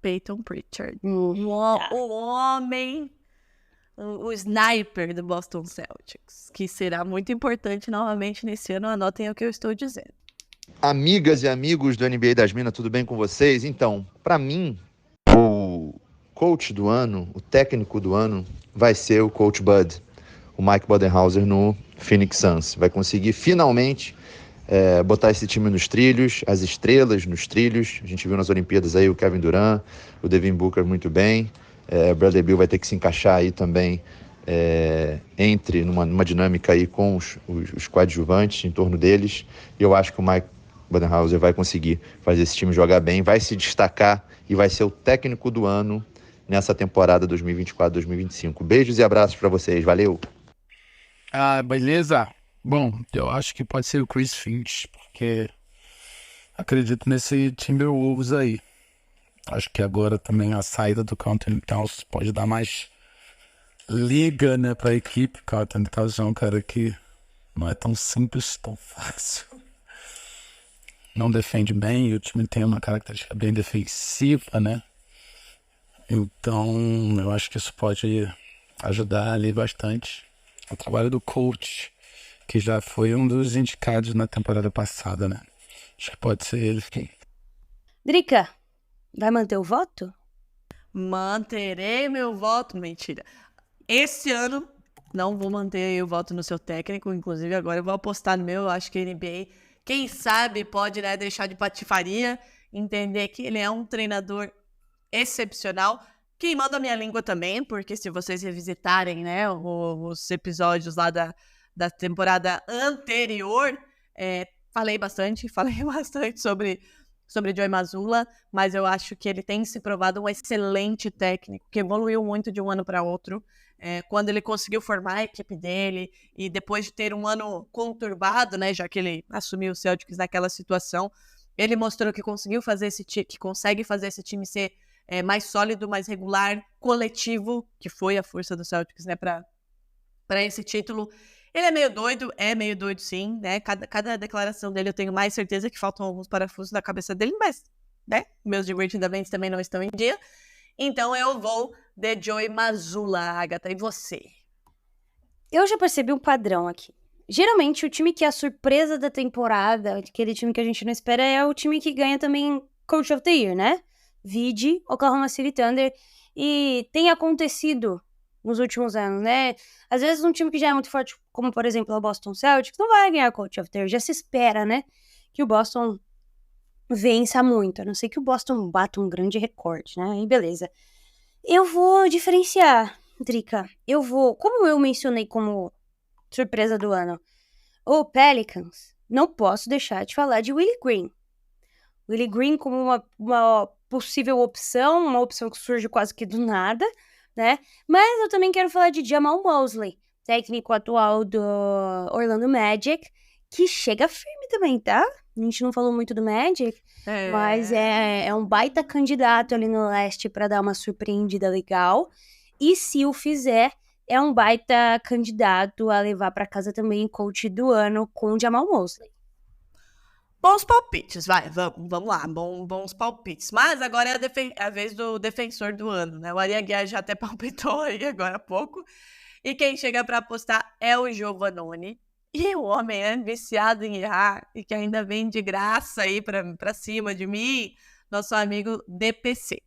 Peyton Pritchard. O homem, o sniper do Boston Celtics, que será muito importante novamente nesse ano. Anotem o que eu estou dizendo. Amigas e amigos do NBA das Minas, tudo bem com vocês? Então, para mim, o coach do ano, o técnico do ano, vai ser o Coach Bud, o Mike Budenholzer no Phoenix Suns. Vai conseguir finalmente botar esse time nos trilhos, as estrelas nos trilhos. A gente viu nas Olimpíadas aí o Kevin Durant, o Devin Booker muito bem. Bradley Beal vai ter que se encaixar aí também entre numa dinâmica aí com os coadjuvantes em torno deles. E eu acho que o Mike Budenholzer vai conseguir fazer esse time jogar bem, vai se destacar e vai ser o técnico do ano nessa temporada 2024-2025. Beijos e abraços para vocês, valeu! Beleza? Bom, eu acho que pode ser o Chris Finch, porque acredito nesse Timberwolves aí. Acho que agora também a saída do Carlton Towns pode dar mais liga, né, pra equipe. Carlton Towns é um cara que não é tão simples, tão fácil. Não defende bem, e o time tem uma característica bem defensiva, né? Então, eu acho que isso pode ajudar ali bastante. O trabalho do coach, que já foi um dos indicados na temporada passada, né? Acho que pode ser ele. Drica, vai manter o voto? Manterei meu voto. Mentira. Esse ano, não vou manter o voto no seu técnico. Inclusive, agora eu vou apostar no meu. Eu acho que a NBA, quem sabe, pode, né, deixar de patifaria, entender que ele é um treinador excepcional. Queimando a minha língua também, porque se vocês revisitarem, né, os episódios lá da temporada anterior, falei bastante sobre Joey Mazzulla, mas eu acho que ele tem se provado um excelente técnico, que evoluiu muito de um ano para outro. Quando ele conseguiu formar a equipe dele, e depois de ter um ano conturbado, né, já que ele assumiu o Celtics naquela situação, ele mostrou que consegue fazer esse time ser mais sólido, mais regular, coletivo, que foi a força do Celtics, né, para esse título. Ele é meio doido sim, né? Cada declaração dele eu tenho mais certeza que faltam alguns parafusos na cabeça dele, mas, né, meus divertidamente também não estão em dia. Então eu vou de Joey Mazzulla, Agatha, e você? Eu já percebi um padrão aqui. Geralmente o time que é a surpresa da temporada, aquele time que a gente não espera, é o time que ganha também Coach of the Year, né? Vide Oklahoma City Thunder, e tem acontecido nos últimos anos, né? Às vezes um time que já é muito forte, como por exemplo o Boston Celtics, não vai ganhar Coach of the Year, já se espera, né, que o Boston vença muito, a não ser que o Boston bata um grande recorde, né, e beleza. Eu vou diferenciar, Drica, como eu mencionei como surpresa do ano, o Pelicans, não posso deixar de falar de Willie Green. Willie Green como uma possível opção, uma opção que surge quase que do nada, né? Mas eu também quero falar de Jamal Mosley, técnico atual do Orlando Magic, que chega firme também, tá? A gente não falou muito do Magic, mas é um baita candidato ali no leste para dar uma surpreendida legal. E se o fizer, é um baita candidato a levar para casa também coach do ano com Jamal Mosley. Bons palpites, vamos lá, bons palpites. Mas agora é a vez do defensor do ano, né? O Ari Aguiar já até palpitou aí agora há pouco. E quem chega para apostar é o Giovannone. E o homem é viciado em errar e que ainda vem de graça aí para cima de mim, nosso amigo DPC.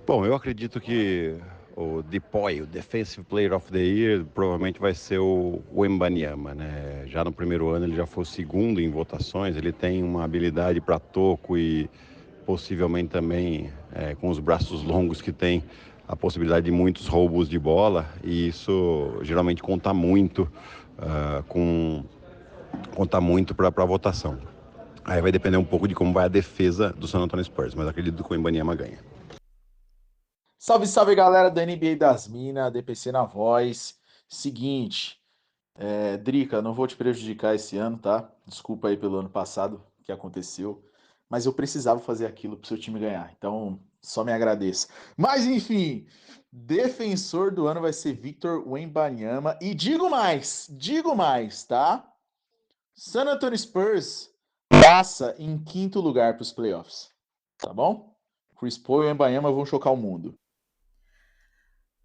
Bom, eu acredito que o DPOY, o Defensive Player of the Year, provavelmente vai ser o Wembanyama, né? Já no primeiro ano ele já foi o segundo em votações, ele tem uma habilidade para toco e possivelmente também com os braços longos que tem a possibilidade de muitos roubos de bola, e isso geralmente conta muito para a votação. Aí vai depender um pouco de como vai a defesa do San Antonio Spurs, mas acredito que o Wembanyama ganha. Salve, salve, galera da NBA das Minas, DPC na voz. Seguinte, Drica, não vou te prejudicar esse ano, tá? Desculpa aí pelo ano passado que aconteceu, mas eu precisava fazer aquilo pro seu time ganhar, então só me agradeça. Mas enfim, defensor do ano vai ser Victor Wembanyama, e digo mais, tá? San Antonio Spurs passa em quinto lugar pros playoffs, tá bom? Chris Paul e Wembanyama vão chocar o mundo.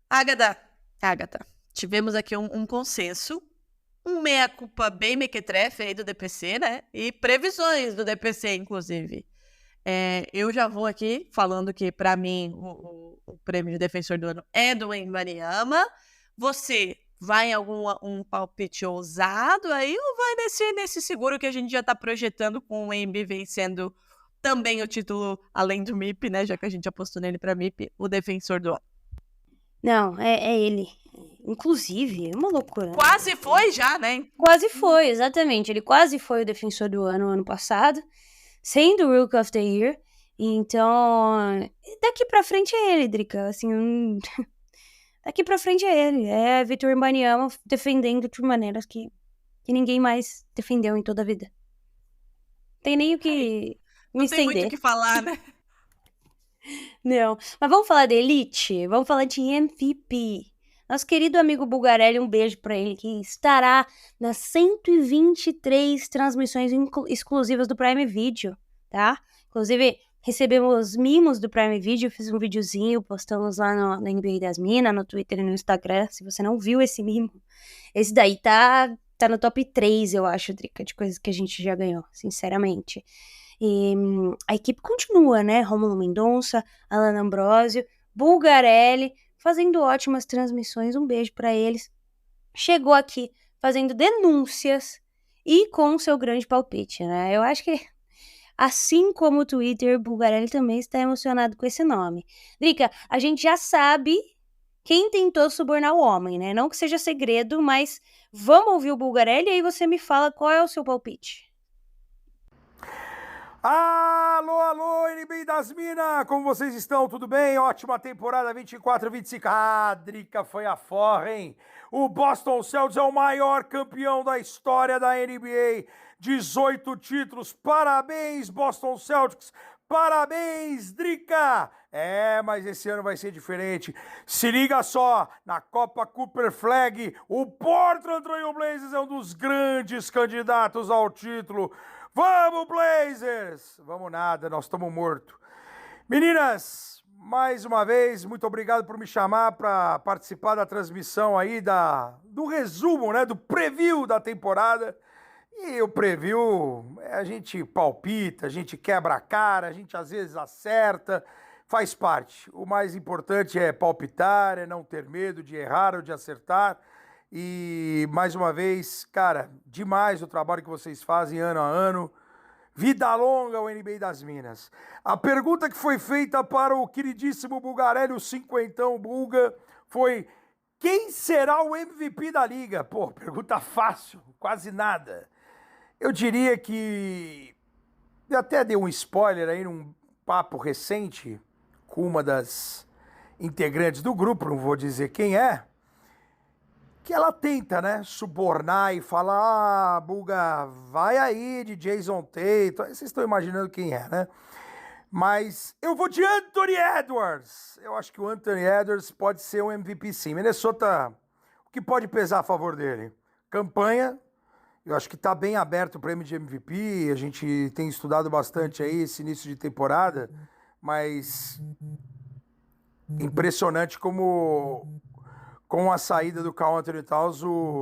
Agatha, tivemos aqui um consenso, um meia-culpa bem mequetrefe aí do DPC, né? E previsões do DPC, inclusive. Eu já vou aqui falando que, para mim, o prêmio de defensor do ano é do Wembanyama. Você vai em um palpite ousado aí ou vai nesse seguro que a gente já tá projetando com o Embi vencendo também o título, além do MIP, né? Já que a gente apostou nele para MIP, o defensor do ano. Não, é ele. Inclusive, é uma loucura. Quase foi já, né? Quase foi, exatamente. Ele quase foi o defensor do ano passado, sendo o Rookie of the Year. Então, daqui pra frente é ele, Drica. Assim, daqui pra frente é ele. É Victor Wembanyama defendendo de maneiras que ninguém mais defendeu em toda a vida. Tem nem o que me estender. Não tem muito o que falar, né? Não, mas vamos falar de Elite? Vamos falar de MVP. Nosso querido amigo Bulgarelli, um beijo pra ele, que estará nas 123 transmissões exclusivas do Prime Video, tá? Inclusive, recebemos mimos do Prime Video, fiz um videozinho, postamos lá no NBA das Minas, no Twitter e no Instagram. Se você não viu esse mimo, esse daí tá no top 3, eu acho, Drica, de coisas que a gente já ganhou, sinceramente. E a equipe continua, né? Rômulo Mendonça, Alan Ambrosio, Bulgarelli, fazendo ótimas transmissões, um beijo pra eles. Chegou aqui fazendo denúncias e com seu grande palpite, né? Eu acho que, assim como o Twitter, Bulgarelli também está emocionado com esse nome. Drica, a gente já sabe quem tentou subornar o homem, né? Não que seja segredo, mas vamos ouvir o Bulgarelli e aí você me fala qual é o seu palpite. Alô, alô, NBA das Minas, como vocês estão? Tudo bem? Ótima temporada 24-25. Ah, Drica foi a forra, hein? O Boston Celtics é o maior campeão da história da NBA. 18 títulos. Parabéns, Boston Celtics. Parabéns, Drica! Mas esse ano vai ser diferente. Se liga só, na Copa Cooper Flag, o Portland Trail Blazers é um dos grandes candidatos ao título. Vamos, Blazers! Vamos nada, nós estamos mortos. Meninas, mais uma vez, muito obrigado por me chamar para participar da transmissão aí do resumo, né, do preview da temporada. E o preview, a gente palpita, a gente quebra a cara, a gente às vezes acerta, faz parte. O mais importante é palpitar, é não ter medo de errar ou de acertar. E, mais uma vez, cara, demais o trabalho que vocês fazem ano a ano. Vida longa ao NBA das Minas. A pergunta que foi feita para o queridíssimo Bulgarelli, o cinquentão Bulga, foi: quem será o MVP da liga? Pô, pergunta fácil, quase nada. Eu diria que... Eu até dei um spoiler aí num papo recente com uma das integrantes do grupo, não vou dizer quem é, que ela tenta, né, subornar e falar: Bulga, vai aí de Jason Tatum. Vocês estão imaginando quem é, né? Mas eu vou de Anthony Edwards. Eu acho que o Anthony Edwards pode ser um MVP sim. Minnesota, o que pode pesar a favor dele? Campanha, eu acho que está bem aberto o prêmio de MVP. A gente tem estudado bastante aí esse início de temporada, mas impressionante como... Com a saída do Karl Anthony Towns,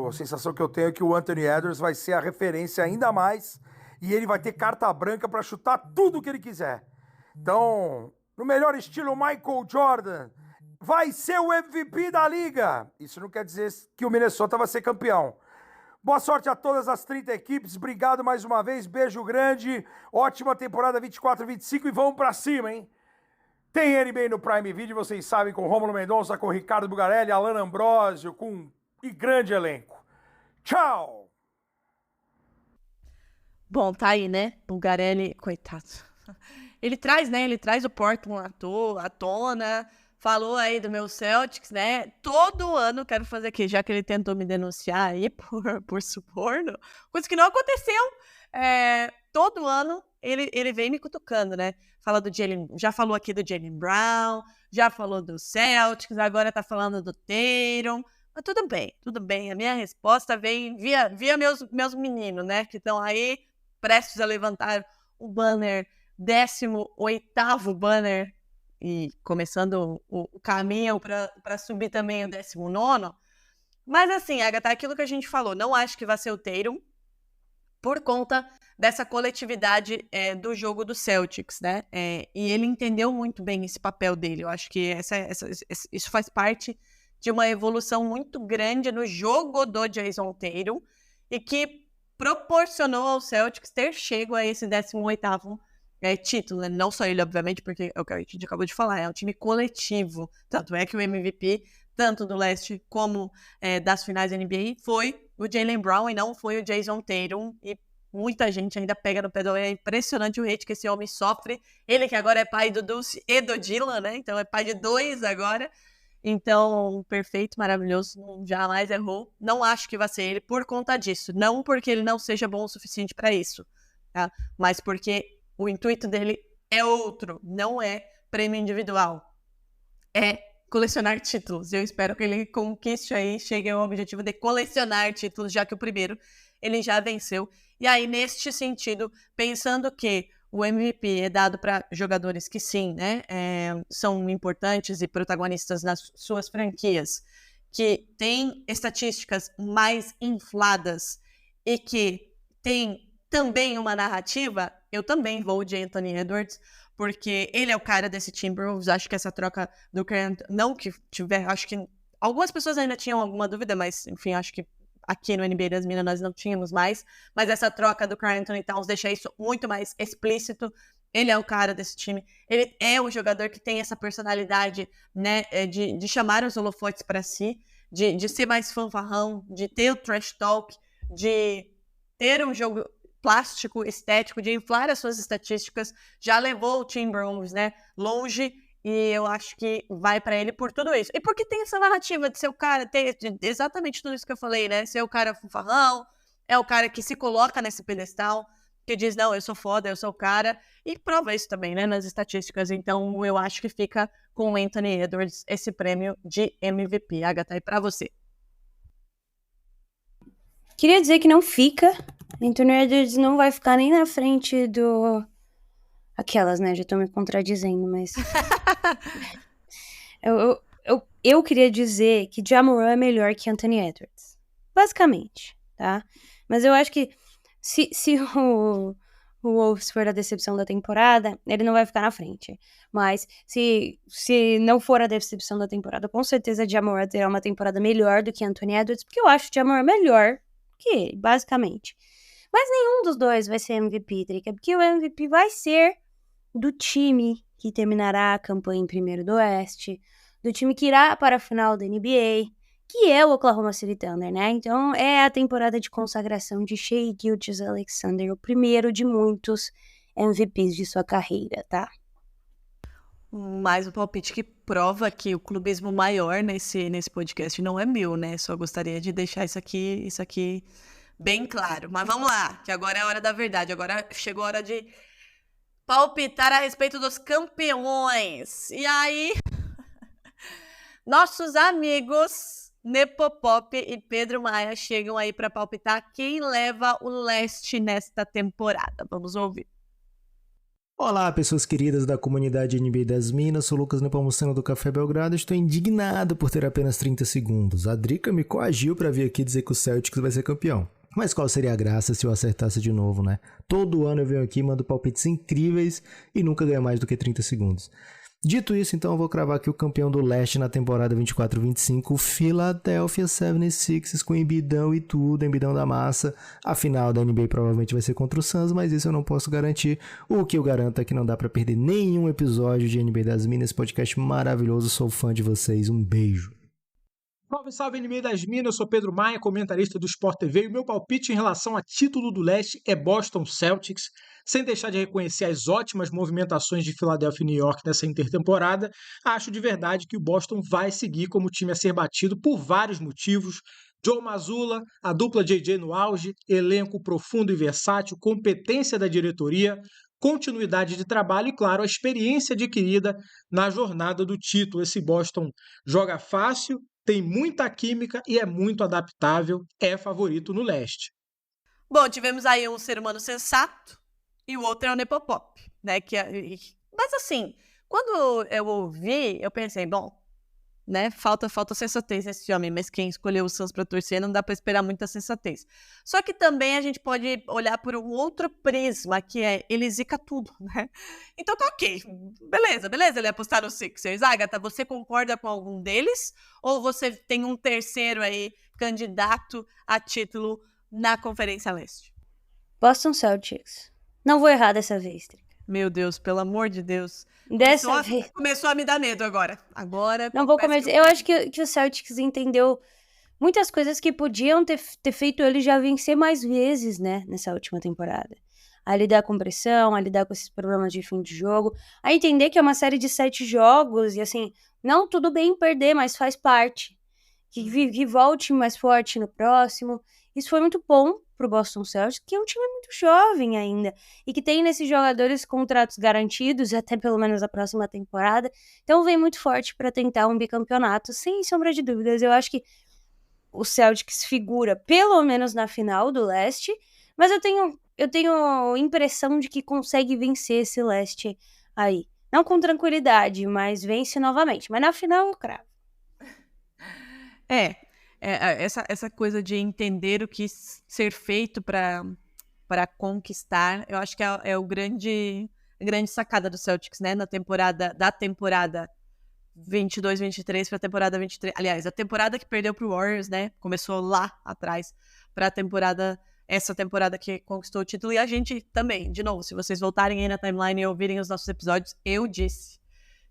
a sensação que eu tenho é que o Anthony Edwards vai ser a referência ainda mais e ele vai ter carta branca para chutar tudo que ele quiser. Então, no melhor estilo Michael Jordan, vai ser o MVP da liga. Isso não quer dizer que o Minnesota vai ser campeão. Boa sorte a todas as 30 equipes. Obrigado mais uma vez. Beijo grande. Ótima temporada 24-25 e vamos para cima, hein? Tem NBA no Prime Video, vocês sabem, com Rômulo Mendonça, com Ricardo Bulgarelli, Alan Ambrosio, e grande elenco. Tchau! Bom, tá aí, né? Bulgarelli, coitado. Ele traz, né? Ele traz o Portland à tona, falou aí do meu Celtics, né? Todo ano, quero fazer aqui, já que ele tentou me denunciar aí por suborno, coisa que não aconteceu. Todo ano ele vem me cutucando, né? Fala do Jaylen, já falou aqui do Jaylen Brown, já falou do Celtics, agora tá falando do Tatum. Mas tudo bem. A minha resposta vem via meus meninos, né? Que estão aí prestes a levantar o banner, 18º banner, e começando o caminho para subir também o 19º. Mas assim, Agatha, aquilo que a gente falou, não acho que vai ser o Tatum, por conta dessa coletividade do jogo do Celtics, né? E ele entendeu muito bem esse papel dele. Eu acho que isso faz parte de uma evolução muito grande no jogo do Jason Tatum e que proporcionou ao Celtics ter chego a esse 18º título, né? Não só ele, obviamente, porque é o que a gente acabou de falar, é um time coletivo. Tanto é que o MVP, tanto do leste como das finais da NBA, foi o Jaylen Brown e não foi o Jason Tatum. E muita gente ainda pega no pé do... É impressionante o hate que esse homem sofre. Ele que agora é pai do Dulce e do Dylan, né? Então é pai de 2 agora. Então, perfeito, maravilhoso, jamais errou. Não acho que vai ser ele por conta disso. Não porque ele não seja bom o suficiente para isso, tá? Mas porque o intuito dele é outro. Não é prêmio individual. É colecionar títulos. Eu espero que ele conquiste aí, chegue ao objetivo de colecionar títulos, já que o primeiro ele já venceu. E aí, neste sentido, pensando que o MVP é dado para jogadores que sim, né, são importantes e protagonistas nas suas franquias, que têm estatísticas mais infladas e que têm também uma narrativa, eu também vou de Anthony Edwards, porque ele é o cara desse Timberwolves. Acho que essa troca do Grant, não que tiver, acho que algumas pessoas ainda tinham alguma dúvida, mas enfim, acho que aqui no NBA das Minas nós não tínhamos mais, mas essa troca do Karl Anthony Towns deixa isso muito mais explícito. Ele é o cara desse time, ele é um jogador que tem essa personalidade, né, de chamar os holofotes para si, de ser mais fanfarrão, de ter o trash talk, de ter um jogo plástico, estético, de inflar as suas estatísticas. Já levou o Timberwolves, né, longe, e eu acho que vai para ele por tudo isso. E porque tem essa narrativa de ser o cara, ter exatamente tudo isso que eu falei, né, ser o cara fanfarrão, é o cara que se coloca nesse pedestal, que diz, não, eu sou foda, eu sou o cara, e prova isso também, né, nas estatísticas. Então, eu acho que fica com o Anthony Edwards esse prêmio de MVP. Agatha, é pra você. Queria dizer que não fica. Anthony Edwards não vai ficar nem na frente do... Aquelas, né, já tô me contradizendo, mas... eu queria dizer que Ja Morant é melhor que Anthony Edwards. Basicamente, tá? Mas eu acho que se o Wolves for a decepção da temporada, ele não vai ficar na frente. Mas se não for a decepção da temporada, com certeza Ja Morant terá uma temporada melhor do que Anthony Edwards, porque eu acho o Ja Morant melhor que ele, basicamente. Mas nenhum dos dois vai ser MVP, Drica, porque o MVP vai ser do time que terminará a campanha em primeiro do Oeste, do time que irá para a final da NBA, que é o Oklahoma City Thunder, né? Então, é a temporada de consagração de Shai Gilgeous-Alexander, o primeiro de muitos MVPs de sua carreira, tá? Mais um palpite que prova que o clubismo maior nesse podcast não é meu, né? Só gostaria de deixar isso aqui bem claro. Mas vamos lá, que agora é a hora da verdade. Agora chegou a hora de palpitar a respeito dos campeões. E aí, nossos amigos Nepopop e Pedro Maia chegam aí para palpitar quem leva o leste nesta temporada. Vamos ouvir. Olá, pessoas queridas da comunidade NBA das Minas, sou Lucas Nepomuceno do Café Belgrado. Estou indignado por ter apenas 30 segundos. A Drica me coagiu para vir aqui dizer que o Celtics vai ser campeão. Mas qual seria a graça se eu acertasse de novo, né? Todo ano eu venho aqui, mando palpites incríveis e nunca ganho mais do que 30 segundos. Dito isso, então eu vou cravar aqui o campeão do leste na temporada 24-25, o Philadelphia 76ers, com Embidão e tudo, Embidão da massa. A final da NBA provavelmente vai ser contra o Suns, mas isso eu não posso garantir. O que eu garanto é que não dá pra perder nenhum episódio de NBA das Minas, podcast maravilhoso, sou fã de vocês, um beijo. Salve, salve, NBA das Minas, eu sou Pedro Maia, comentarista do Sport TV, e o meu palpite em relação a título do leste é Boston Celtics, sem deixar de reconhecer as ótimas movimentações de Philadelphia e New York nessa intertemporada. Acho de verdade que o Boston vai seguir como time a ser batido por vários motivos. Joe Mazzulla, a dupla JJ no auge, elenco profundo e versátil, competência da diretoria, continuidade de trabalho e, claro, a experiência adquirida na jornada do título. Esse Boston joga fácil, tem muita química e é muito adaptável, é favorito no leste. Bom, tivemos aí um ser humano sensato e o outro é o Nepopop, né? Mas assim, quando eu ouvi, eu pensei, bom, né? Falta sensatez nesse homem, mas quem escolheu o Suns pra torcer não dá pra esperar muita sensatez. Só que também a gente pode olhar por um outro prisma, que é ele zica tudo, né? Então tá ok, beleza, ele apostar no Sixers. Agatha, você concorda com algum deles? Ou você tem um terceiro aí, candidato a título na Conferência Leste? Boston Celtics. Não vou errar dessa vez, Drica. Meu Deus, pelo amor de Deus. Dessa vez. Começou a me dar medo agora. Não vou começar. Eu acho que o Celtics entendeu muitas coisas que podiam ter feito ele já vencer mais vezes, né? Nessa última temporada. A lidar com pressão, a lidar com esses problemas de fim de jogo. A entender que é uma série de 7 jogos e assim, não, tudo bem perder, mas faz parte. Que volte mais forte no próximo. Isso foi muito bom pro Boston Celtics, que é um time muito jovem ainda, e que tem nesses jogadores contratos garantidos, até pelo menos a próxima temporada, então vem muito forte para tentar um bicampeonato, sem sombra de dúvidas. Eu acho que o Celtics figura, pelo menos na final do leste, mas eu tenho impressão de que consegue vencer esse leste aí. Não com tranquilidade, mas vence novamente. Mas na final eu cravo. Essa coisa de entender o que ser feito para para conquistar. Eu acho que é a grande sacada do Celtics, né? Da temporada 22-23 para a temporada 23. Aliás, a temporada que perdeu para o Warriors, né? Começou lá atrás para essa temporada que conquistou o título. E a gente também, de novo, se vocês voltarem aí na timeline e ouvirem os nossos episódios, eu disse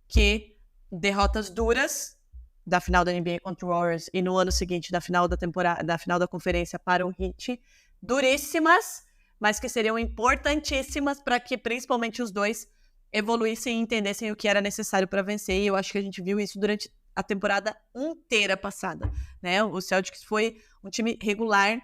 que derrotas duras da final da NBA contra o Warriors e no ano seguinte da final da conferência para o Heat, duríssimas, mas que seriam importantíssimas para que principalmente os dois evoluíssem e entendessem o que era necessário para vencer. E eu acho que a gente viu isso durante a temporada inteira passada, né? O Celtics foi um time regular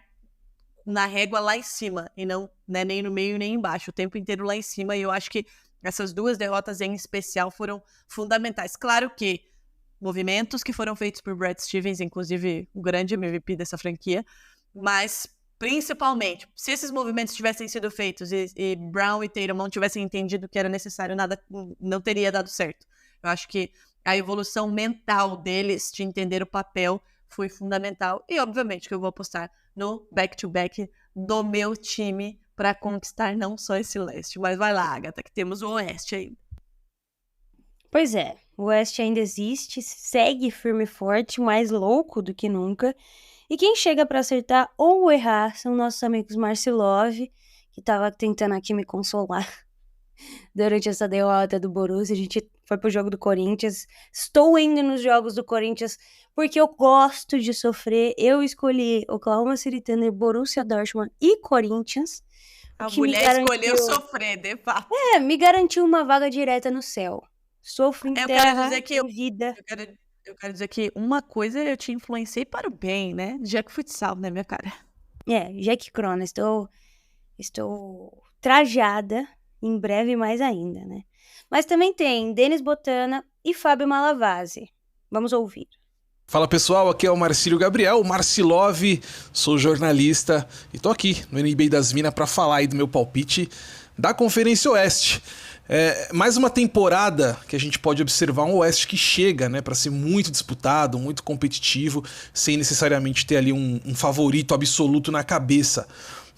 na régua lá em cima, e não, né, nem no meio nem embaixo, o tempo inteiro lá em cima, e eu acho que essas duas derrotas em especial foram fundamentais. Claro que movimentos que foram feitos por Brad Stevens, inclusive o grande MVP dessa franquia, mas principalmente, se esses movimentos tivessem sido feitos e Brown e Tatum não tivessem entendido que era necessário, nada não teria dado certo. Eu acho que a evolução mental deles de entender o papel foi fundamental. E, obviamente, que eu vou apostar no back-to-back do meu time para conquistar não só esse leste. Mas vai lá, Agatha, que temos o oeste ainda. Pois é, o oeste ainda existe, segue firme e forte, mais louco do que nunca. E quem chega para acertar ou errar são nossos amigos Marcilov, que tava tentando aqui me consolar durante essa derrota do Borussia. A gente foi pro jogo do Corinthians. Estou indo nos jogos do Corinthians porque eu gosto de sofrer. Eu escolhi Oklahoma City Thunder, Borussia Dortmund e Corinthians. A mulher escolheu sofrer, de fato. Me garantiu uma vaga direta no céu. Sofro em terra, em vida. Eu quero dizer que uma coisa eu te influenciei para o bem, né? Jack Futsal, né, minha cara? Jack Crona. Estou trajada, em breve mais ainda, né? Mas também tem Denis Botana e Fábio Malavasi. Vamos ouvir. Fala pessoal, aqui é o Marcílio Gabriel, o Marcilov, sou jornalista e tô aqui no NBA das Minas para falar aí do meu palpite da Conferência Oeste. Mais uma temporada que a gente pode observar um Oeste que chega, né, para ser muito disputado, muito competitivo, sem necessariamente ter ali um favorito absoluto na cabeça.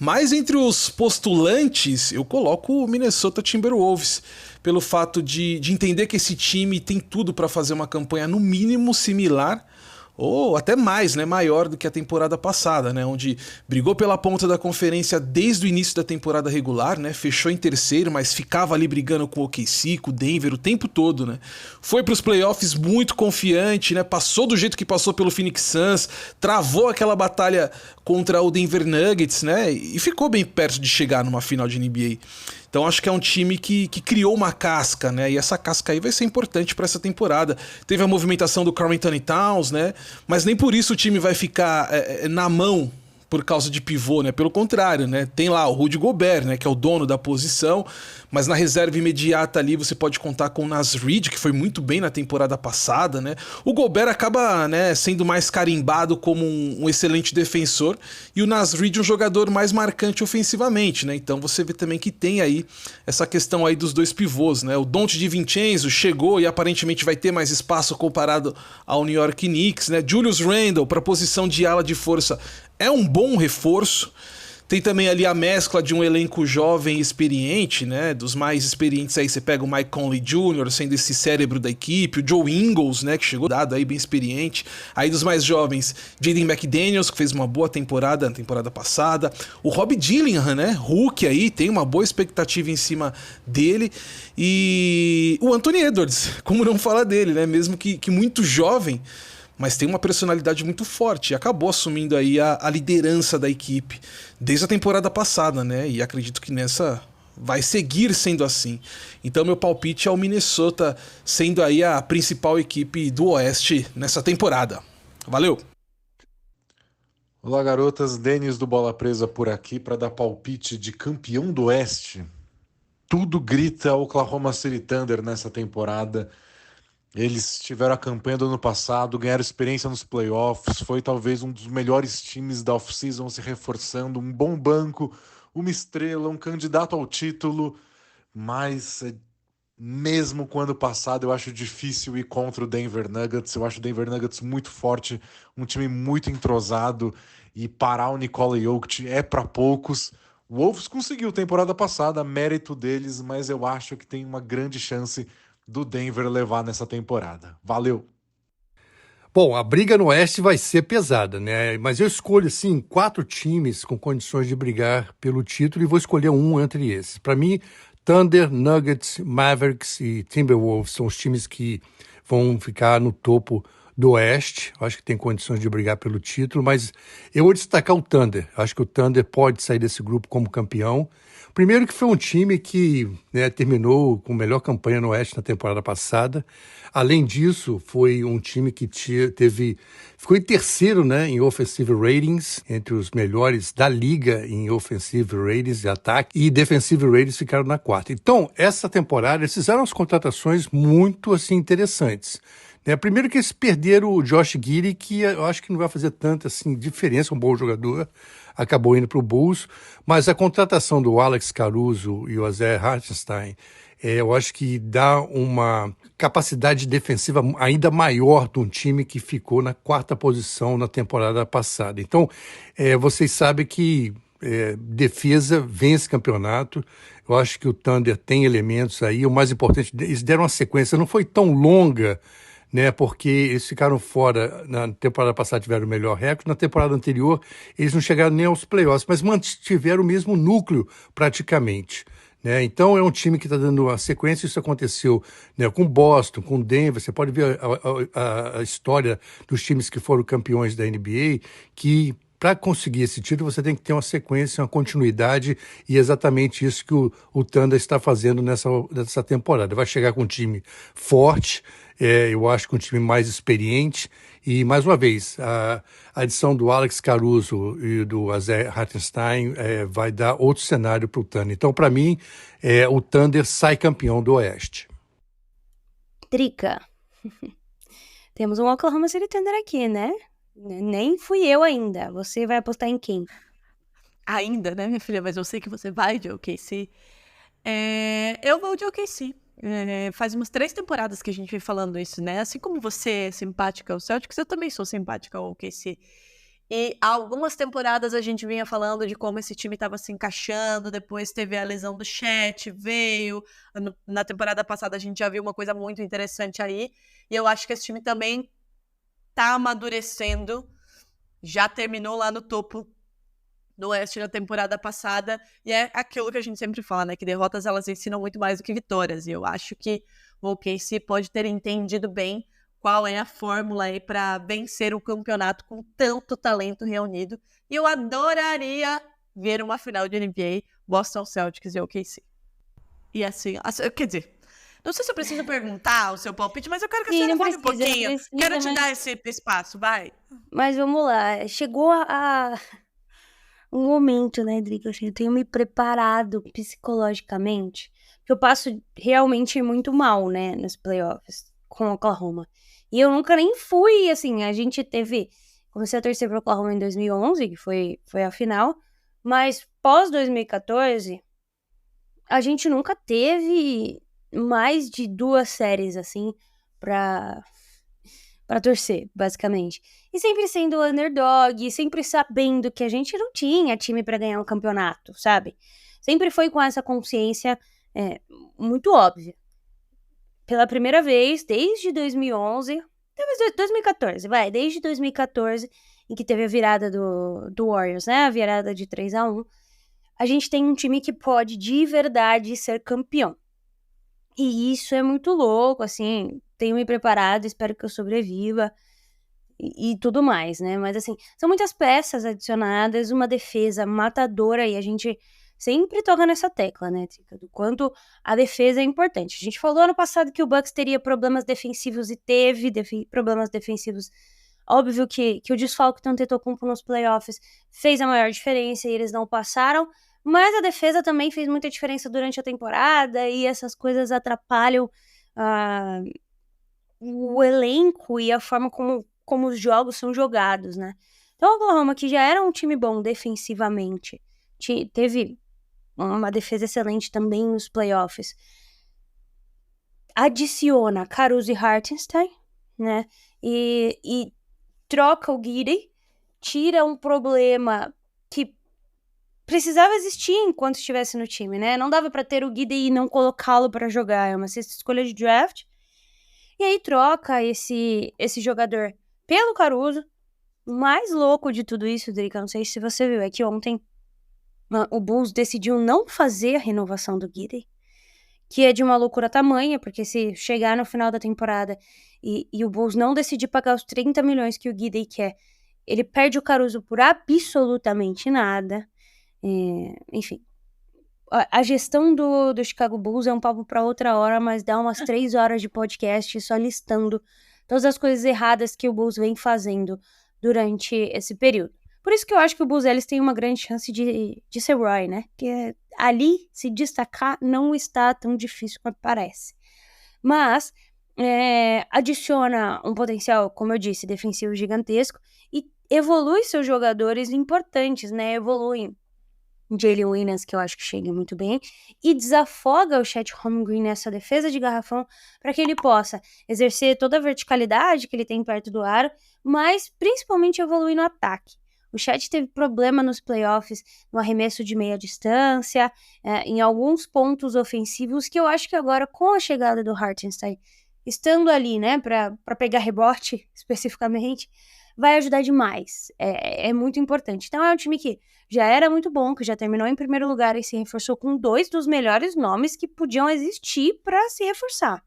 Mas entre os postulantes, eu coloco o Minnesota Timberwolves, pelo fato de entender que esse time tem tudo para fazer uma campanha no mínimo similar, ou até mais, né, maior do que a temporada passada, né, onde brigou pela ponta da conferência desde o início da temporada regular, né, fechou em terceiro, mas ficava ali brigando com o OKC, com o Denver o tempo todo, né, foi para os playoffs muito confiante, né, passou do jeito que passou pelo Phoenix Suns, travou aquela batalha contra o Denver Nuggets, né, e ficou bem perto de chegar numa final de NBA. Então acho que é um time que criou uma casca, né? E essa casca aí vai ser importante para essa temporada. Teve a movimentação do Karl Anthony Towns, né? Mas nem por isso o time vai ficar na mão por causa de pivô, né? Pelo contrário, né? Tem lá o Rudy Gobert, né? Que é o dono da posição, mas na reserva imediata ali você pode contar com o Naz Reid, que foi muito bem na temporada passada, né? O Gobert acaba, né, sendo mais carimbado como um excelente defensor e o Naz Reid um jogador mais marcante ofensivamente, né? Então você vê também que tem aí essa questão aí dos dois pivôs, né? O Donte DiVincenzo chegou e aparentemente vai ter mais espaço comparado ao New York Knicks, né? Julius Randle para a posição de ala de força é um bom reforço. Tem também ali a mescla de um elenco jovem e experiente, né? Dos mais experientes aí você pega o Mike Conley Jr., sendo esse cérebro da equipe, o Joe Ingles, né? Que chegou dado aí bem experiente. Aí dos mais jovens, Jaden McDaniels, que fez uma boa temporada na temporada passada. O Rob Dillingham, né? Hulk aí, tem uma boa expectativa em cima dele. E o Anthony Edwards, como não falar dele, né? Mesmo que muito jovem, mas tem uma personalidade muito forte e acabou assumindo aí a liderança da equipe desde a temporada passada, né? E acredito que nessa vai seguir sendo assim. Então meu palpite é o Minnesota sendo aí a principal equipe do Oeste nessa temporada. Valeu! Olá, garotas. Denis do Bola Presa por aqui para dar palpite de campeão do Oeste. Tudo grita Oklahoma City Thunder nessa temporada. Eles tiveram a campanha do ano passado, ganharam experiência nos playoffs, foi talvez um dos melhores times da off-season se reforçando, um bom banco, uma estrela, um candidato ao título, mas mesmo com o ano passado eu acho difícil ir contra o Denver Nuggets. Eu acho o Denver Nuggets muito forte, um time muito entrosado, e parar o Nikola Jokic é para poucos. O Wolves conseguiu temporada passada, mérito deles, mas eu acho que tem uma grande chance do Denver levar nessa temporada. Valeu! Bom, a briga no Oeste vai ser pesada, né? Mas eu escolho, assim, 4 times com condições de brigar pelo título e vou escolher um entre esses. Para mim, Thunder, Nuggets, Mavericks e Timberwolves são os times que vão ficar no topo do Oeste. Acho que tem condições de brigar pelo título, mas eu vou destacar o Thunder. Acho que o Thunder pode sair desse grupo como campeão. Primeiro que foi um time que, né, terminou com a melhor campanha no Oeste na temporada passada. Além disso, foi um time que ficou em terceiro, né, em offensive ratings, entre os melhores da liga em offensive ratings de ataque, e defensive ratings ficaram na quarta. Então, essa temporada, eles fizeram umas contratações muito assim, interessantes. Primeiro que eles perderam o Josh Giddey, que eu acho que não vai fazer tanta assim, diferença, um bom jogador, acabou indo para o Bulls, mas a contratação do Alex Caruso e o Isaiah Hartenstein, eu acho que dá uma capacidade defensiva ainda maior de um time que ficou na 4ª posição na temporada passada. Então, vocês sabem que defesa vence campeonato. Eu acho que o Thunder tem elementos aí. O mais importante, eles deram uma sequência, não foi tão longa, né, porque eles ficaram fora, na temporada passada tiveram o melhor recorde, na temporada anterior eles não chegaram nem aos playoffs, mas mantiveram o mesmo núcleo praticamente, né? Então é um time que está dando uma sequência. Isso aconteceu, né, com Boston, com Denver. Você pode ver a história dos times que foram campeões da NBA, que para conseguir esse título você tem que ter uma sequência, uma continuidade, e é exatamente isso que o Thunder está fazendo nessa temporada. Vai chegar com um time forte, eu acho que um time mais experiente, e mais uma vez, a adição do Alex Caruso e do Isaiah Hartenstein vai dar outro cenário para o Thunder. Então, para mim, o Thunder sai campeão do Oeste. Drica. Temos um Oklahoma City Thunder aqui, né? Nem fui eu ainda. Você vai apostar em quem? Ainda, né, minha filha? Mas eu sei que você vai de OKC. Eu vou de OKC. Faz umas 3 temporadas que a gente vem falando isso, né? Assim como você é simpática ao Celtics, eu também sou simpática ao OKC. E há algumas temporadas a gente vinha falando de como esse time estava se encaixando, depois teve a lesão do Chet, veio. Na temporada passada a gente já viu uma coisa muito interessante aí. E eu acho que esse time também tá amadurecendo. Já terminou lá no topo do Oeste na temporada passada, e é aquilo que a gente sempre fala, né, que derrotas elas ensinam muito mais do que vitórias, e eu acho que o OKC pode ter entendido bem qual é a fórmula aí para vencer o campeonato com tanto talento reunido, e eu adoraria ver uma final de NBA, Boston Celtics e OKC. E assim, quer dizer, não sei se eu preciso perguntar o seu palpite, mas eu quero que você fale um pouquinho, quero te dar esse espaço, vai. Mas vamos lá, chegou um momento, né, Drica, assim, eu tenho me preparado psicologicamente, porque eu passo realmente muito mal, né, nos playoffs com o Oklahoma. E eu nunca nem fui, assim, a gente comecei a torcer pro Oklahoma em 2011, que foi a final, mas pós 2014, a gente nunca teve mais de 2 séries, assim, pra torcer, basicamente. E sempre sendo underdog, sempre sabendo que a gente não tinha time pra ganhar um campeonato, sabe? Sempre foi com essa consciência muito óbvia. Pela primeira vez, desde 2011, talvez 2014, desde 2014, em que teve a virada do Warriors, né? A virada de 3-1, a gente tem um time que pode, de verdade, ser campeão. E isso é muito louco, assim, tenho me preparado, espero que eu sobreviva e tudo mais, né? Mas, assim, são muitas peças adicionadas, uma defesa matadora, e a gente sempre toca nessa tecla, né, Trica, do quanto a defesa é importante. A gente falou ano passado que o Bucks teria problemas defensivos e teve problemas defensivos. Óbvio que o desfalque do Antetokounmpo nos playoffs fez a maior diferença e eles não passaram, mas a defesa também fez muita diferença durante a temporada, e essas coisas atrapalham o elenco e a forma como os jogos são jogados, né? Então o Oklahoma, que já era um time bom defensivamente, teve uma defesa excelente também nos playoffs, adiciona Caruso e Hartenstein, né? E troca o Giddey, tira um problema que precisava existir enquanto estivesse no time, né? Não dava pra ter o Giddey e não colocá-lo pra jogar. É uma sexta escolha de draft. E aí troca esse jogador pelo Caruso. O mais louco de tudo isso, Drica, não sei se você viu, é que ontem o Bulls decidiu não fazer a renovação do Giddey, que é de uma loucura tamanha, porque se chegar no final da temporada e o Bulls não decidir pagar os 30 milhões que o Giddey quer, ele perde o Caruso por absolutamente nada. Enfim, a gestão do Chicago Bulls é um papo para outra hora, mas dá umas 3 horas de podcast só listando todas as coisas erradas que o Bulls vem fazendo durante esse período. Por isso que eu acho que o Bulls eles têm uma grande chance de ser Roy, né? Que ali se destacar não está tão difícil quanto parece. Mas adiciona um potencial, como eu disse, defensivo gigantesco e evolui seus jogadores importantes, né? Evolui Jalen Williams, que eu acho que chega muito bem, e desafoga o Chet Holmgren nessa defesa de garrafão para que ele possa exercer toda a verticalidade que ele tem perto do aro, mas principalmente evoluir no ataque. O Chet teve problema nos playoffs, no arremesso de meia distância, em alguns pontos ofensivos, que eu acho que agora, com a chegada do Hartenstein, estando ali, né, para pegar rebote, especificamente, vai ajudar demais. É muito importante. Então é um time que já era muito bom, que já terminou em primeiro lugar e se reforçou com 2 dos melhores nomes que podiam existir para se reforçar.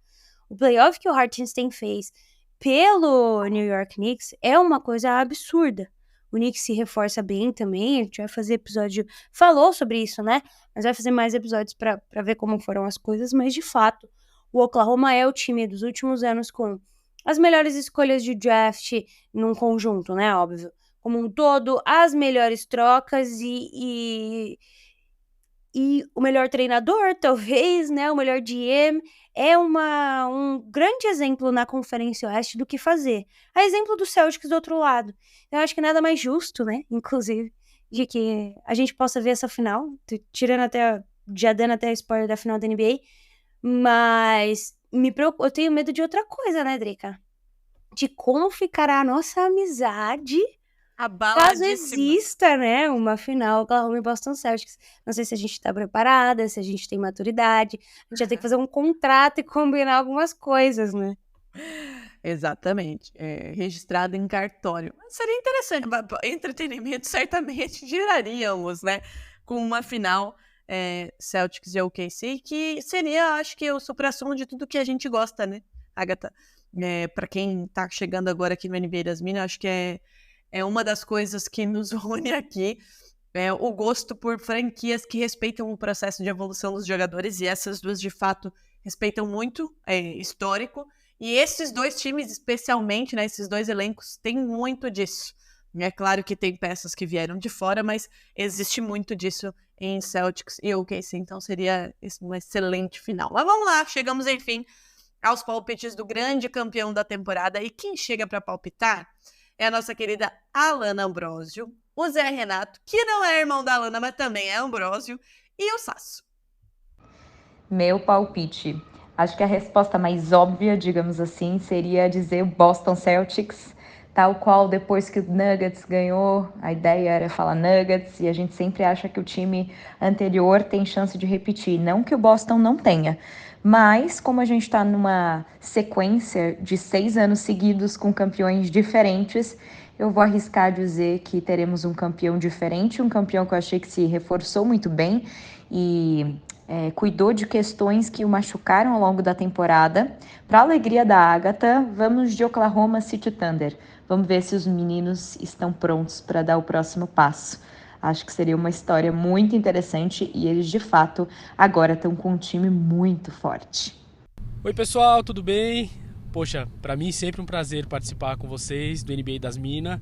O playoff que o Hartenstein fez pelo New York Knicks é uma coisa absurda. O Knicks se reforça bem também, a gente vai fazer episódio, falou sobre isso, né? Mas vai fazer mais episódios para ver como foram as coisas, mas de fato, o Oklahoma é o time dos últimos anos com as melhores escolhas de draft num conjunto, né, óbvio. Como um todo, as melhores trocas e o melhor treinador, talvez, né, o melhor GM. É um grande exemplo na Conferência Oeste do que fazer. A exemplo do Celtics do outro lado. Eu acho que nada mais justo, né, inclusive, de que a gente possa ver essa final, já dando até a spoiler da final da NBA, mas eu tenho medo de outra coisa, né, Drica? De como ficará a nossa amizade caso exista, né, uma final Oklahoma e Boston Celtics. Não sei se a gente tá preparada, se a gente tem maturidade. A gente vai ter que fazer um contrato e combinar algumas coisas, né? Exatamente. Registrado em cartório. Seria interessante. Entretenimento certamente geraríamos, né? Com uma final Celtics e OKC, que seria, acho que, o supra-sumo de tudo que a gente gosta, né, Agatha? Para quem tá chegando agora aqui no NBA das Minas, acho que é uma das coisas que nos une aqui, o gosto por franquias que respeitam o processo de evolução dos jogadores, e essas duas, de fato, respeitam muito, histórico, e esses 2 times, especialmente, né, esses 2 elencos, têm muito disso. É claro que tem peças que vieram de fora, mas existe muito disso em Celtics e OKC, então seria uma excelente final. Mas vamos lá, chegamos, enfim, aos palpites do grande campeão da temporada, e quem chega para palpitar é a nossa querida Alana Ambrosio, o Zé Renato, que não é irmão da Alana, mas também é Ambrosio, e o Sasso. Meu palpite. Acho que a resposta mais óbvia, digamos assim, seria dizer o Boston Celtics, tal qual depois que o Nuggets ganhou, a ideia era falar Nuggets, e a gente sempre acha que o time anterior tem chance de repetir. Não que o Boston não tenha, mas como a gente está numa sequência de 6 anos seguidos com campeões diferentes, eu vou arriscar dizer que teremos um campeão diferente, um campeão que eu achei que se reforçou muito bem e cuidou de questões que o machucaram ao longo da temporada. Para a alegria da Agatha, vamos de Oklahoma City Thunder. Vamos ver se os meninos estão prontos para dar o próximo passo. Acho que seria uma história muito interessante e eles, de fato, agora estão com um time muito forte. Oi, pessoal, tudo bem? Poxa, para mim sempre um prazer participar com vocês do NBA das Minas.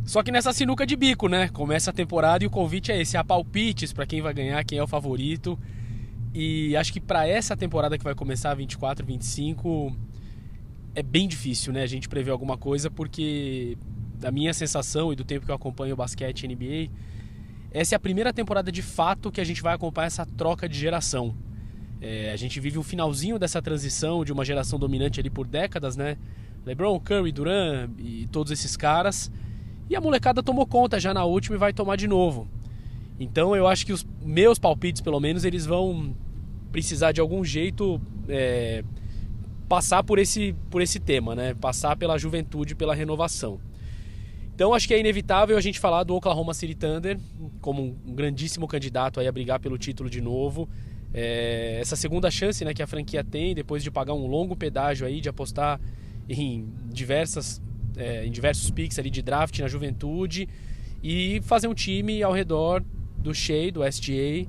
Só que nessa sinuca de bico, né? Começa a temporada e o convite é esse, há palpites para quem vai ganhar, quem é o favorito. E acho que para essa temporada que vai começar 24, 25, é bem difícil, né? A gente prever alguma coisa, porque da minha sensação e do tempo que eu acompanho o basquete NBA, essa é a primeira temporada de fato que a gente vai acompanhar essa troca de geração. A gente vive o finalzinho dessa transição de uma geração dominante ali por décadas, né? LeBron, Curry, Durant e todos esses caras. E a molecada tomou conta já na última e vai tomar de novo. Então eu acho que os meus palpites, pelo menos, eles vão precisar de algum jeito passar por esse tema, né? Passar pela juventude, pela renovação. Então acho que é inevitável a gente falar do Oklahoma City Thunder como um grandíssimo candidato aí a brigar pelo título de novo. Essa segunda chance, né, que a franquia tem, depois de pagar um longo pedágio aí, de apostar em diversos picks ali de draft na juventude e fazer um time ao redor do Shea, do SGA,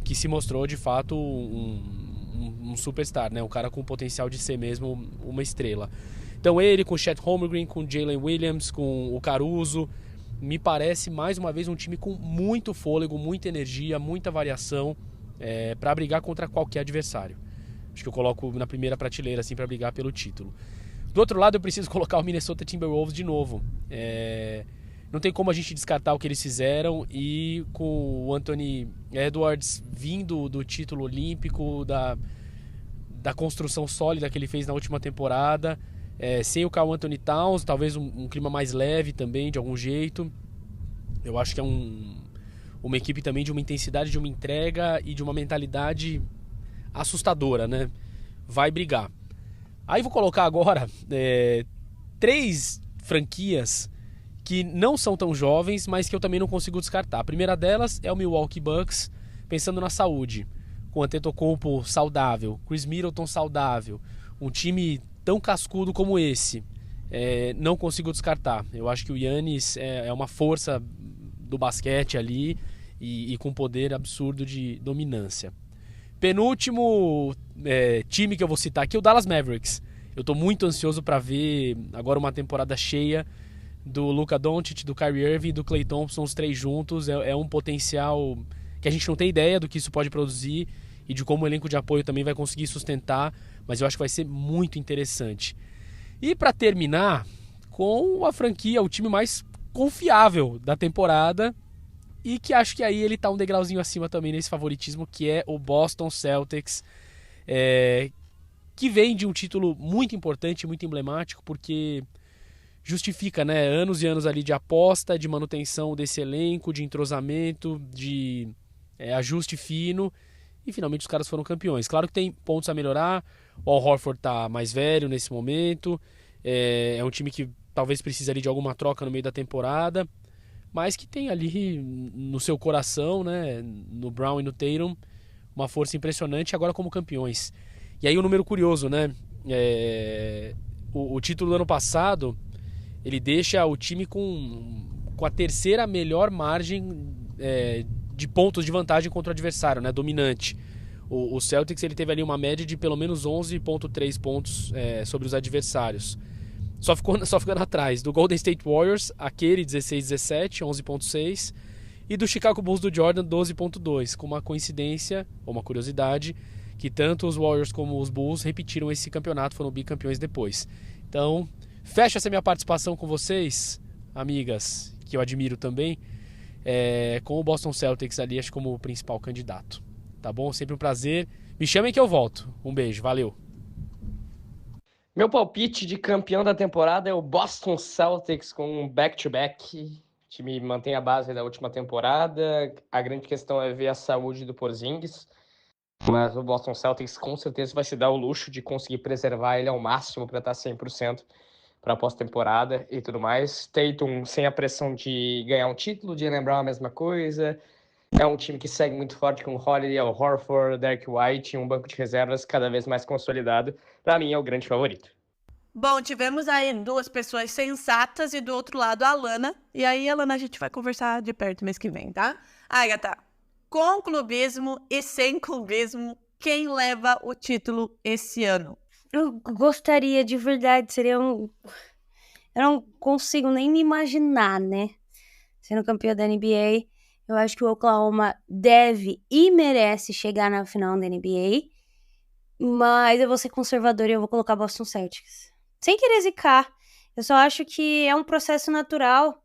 que se mostrou de fato um superstar, né? Um cara com potencial de ser mesmo uma estrela. Então ele com o Chet Holmgren, com o Jalen Williams, com o Caruso, me parece mais uma vez um time com muito fôlego, muita energia, muita variação para brigar contra qualquer adversário. Acho que eu coloco na primeira prateleira assim para brigar pelo título. Do outro lado eu preciso colocar o Minnesota Timberwolves de novo. Não tem como a gente descartar o que eles fizeram, e com o Anthony Edwards vindo do título olímpico, da construção sólida que ele fez na última temporada, sem o Karl Anthony Towns, talvez um clima mais leve também, de algum jeito. Eu acho que é uma equipe também de uma intensidade, de uma entrega e de uma mentalidade assustadora, né? Vai brigar. Aí vou colocar agora 3 franquias que não são tão jovens, mas que eu também não consigo descartar. A primeira delas é o Milwaukee Bucks, pensando na saúde, com Antetokounmpo saudável, Chris Middleton saudável, um time tão cascudo como esse, não consigo descartar. Eu acho que o Giannis é uma força do basquete ali e com poder absurdo de dominância. Penúltimo time que eu vou citar aqui é o Dallas Mavericks. Eu estou muito ansioso para ver agora uma temporada cheia do Luka Doncic, do Kyrie Irving e do Klay Thompson, os 3 juntos. É um potencial que a gente não tem ideia do que isso pode produzir e de como o elenco de apoio também vai conseguir sustentar, mas eu acho que vai ser muito interessante. E para terminar, com a franquia, o time mais confiável da temporada, e que acho que aí ele tá um degrauzinho acima também nesse favoritismo, que é o Boston Celtics, que vem de um título muito importante, muito emblemático, porque justifica, né, anos e anos ali de aposta, de manutenção desse elenco, de entrosamento, de ajuste fino, e finalmente os caras foram campeões. Claro que tem pontos a melhorar, o Al Horford tá mais velho nesse momento, é um time que talvez precise ali de alguma troca no meio da temporada, mas que tem ali no seu coração, né, no Brown e no Tatum, uma força impressionante agora como campeões. E aí um número curioso, né, o título do ano passado, ele deixa o time com a terceira melhor margem de pontos de vantagem contra o adversário, né, dominante. O Celtics ele teve ali uma média de pelo menos 11,3 pontos sobre os adversários. Só ficando atrás do Golden State Warriors, aquele 16-17, 11,6, e do Chicago Bulls do Jordan, 12,2, com uma coincidência, ou uma curiosidade, que tanto os Warriors como os Bulls repetiram esse campeonato, foram bicampeões depois. Então, fecha essa minha participação com vocês, amigas, que eu admiro também, com o Boston Celtics ali, acho como o principal candidato. Tá bom? Sempre um prazer. Me chamem que eu volto. Um beijo, valeu. Meu palpite de campeão da temporada é o Boston Celtics com um back-to-back. O time mantém a base da última temporada. A grande questão é ver a saúde do Porzingis. Mas o Boston Celtics com certeza vai se dar o luxo de conseguir preservar ele ao máximo para estar 100% para a pós-temporada e tudo mais. Tatum sem a pressão de ganhar um título, de lembrar a mesma coisa. É um time que segue muito forte com o Holiday, o Horford, Derek White, um banco de reservas cada vez mais consolidado. Para mim é o grande favorito. Bom, tivemos aí 2 pessoas sensatas e do outro lado a Lana. E aí, Alana, a gente vai conversar de perto mês que vem, tá? Agatha, com clubismo e sem clubismo, quem leva o título esse ano? Eu gostaria, de verdade, eu não consigo nem me imaginar, né? Sendo campeão da NBA, eu acho que o Oklahoma deve e merece chegar na final da NBA, mas eu vou ser conservadora e eu vou colocar Boston Celtics. Sem querer zicar, eu só acho que é um processo natural.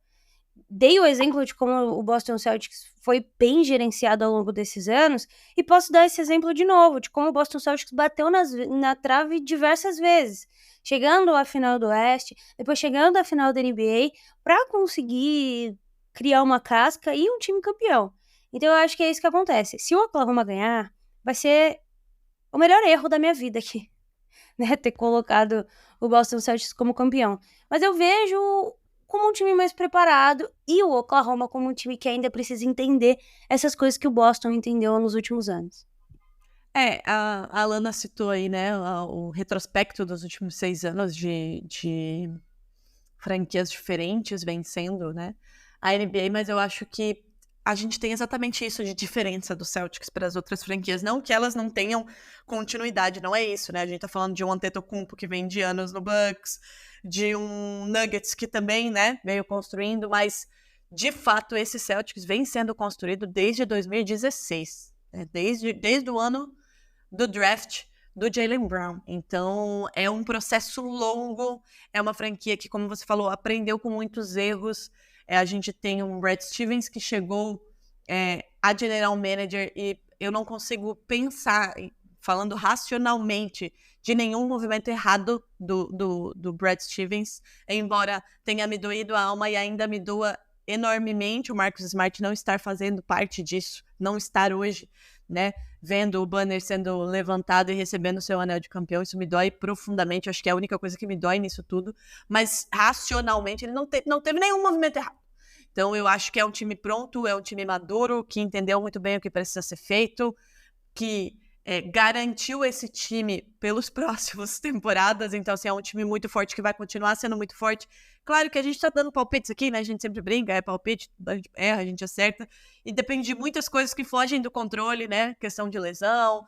Dei o exemplo de como o Boston Celtics foi bem gerenciado ao longo desses anos, e posso dar esse exemplo de novo, de como o Boston Celtics bateu na trave diversas vezes, chegando à final do Oeste, depois chegando à final da NBA, para conseguir criar uma casca e um time campeão. Então eu acho que é isso que acontece. Se o Oklahoma ganhar, vai ser o melhor erro da minha vida aqui, né? Ter colocado o Boston Celtics como campeão. Mas eu vejo como um time mais preparado e o Oklahoma como um time que ainda precisa entender essas coisas que o Boston entendeu nos últimos anos. A Alana citou aí, né, o retrospecto dos últimos 6 anos de franquias diferentes vencendo, né, a NBA, mas eu acho que a gente tem exatamente isso de diferença do Celtics para as outras franquias. Não que elas não tenham continuidade, não é isso, né? A gente tá falando de um Antetokounmpo que vem de anos no Bucks, de um Nuggets que também, né, veio construindo, mas de fato esse Celtics vem sendo construído desde 2016, né? Desde o ano do draft do Jaylen Brown. Então, é um processo longo, é uma franquia que, como você falou, aprendeu com muitos erros. A gente tem um Brad Stevens que chegou a general manager e eu não consigo pensar, falando racionalmente, de nenhum movimento errado do Brad Stevens, embora tenha me doído a alma e ainda me doa enormemente o Marcus Smart não estar fazendo parte disso, não estar hoje, né, vendo o banner sendo levantado e recebendo seu anel de campeão. Isso me dói profundamente, acho que é a única coisa que me dói nisso tudo, mas racionalmente ele não teve nenhum movimento errado. Então eu acho que é um time pronto, é um time maduro, que entendeu muito bem o que precisa ser feito, que garantiu esse time pelos próximos temporadas. Então, assim, é um time muito forte que vai continuar sendo muito forte. Claro que a gente tá dando palpites aqui, né? A gente sempre brinca, é palpite, a gente erra, a gente acerta. E depende de muitas coisas que fogem do controle, né? Questão de lesão,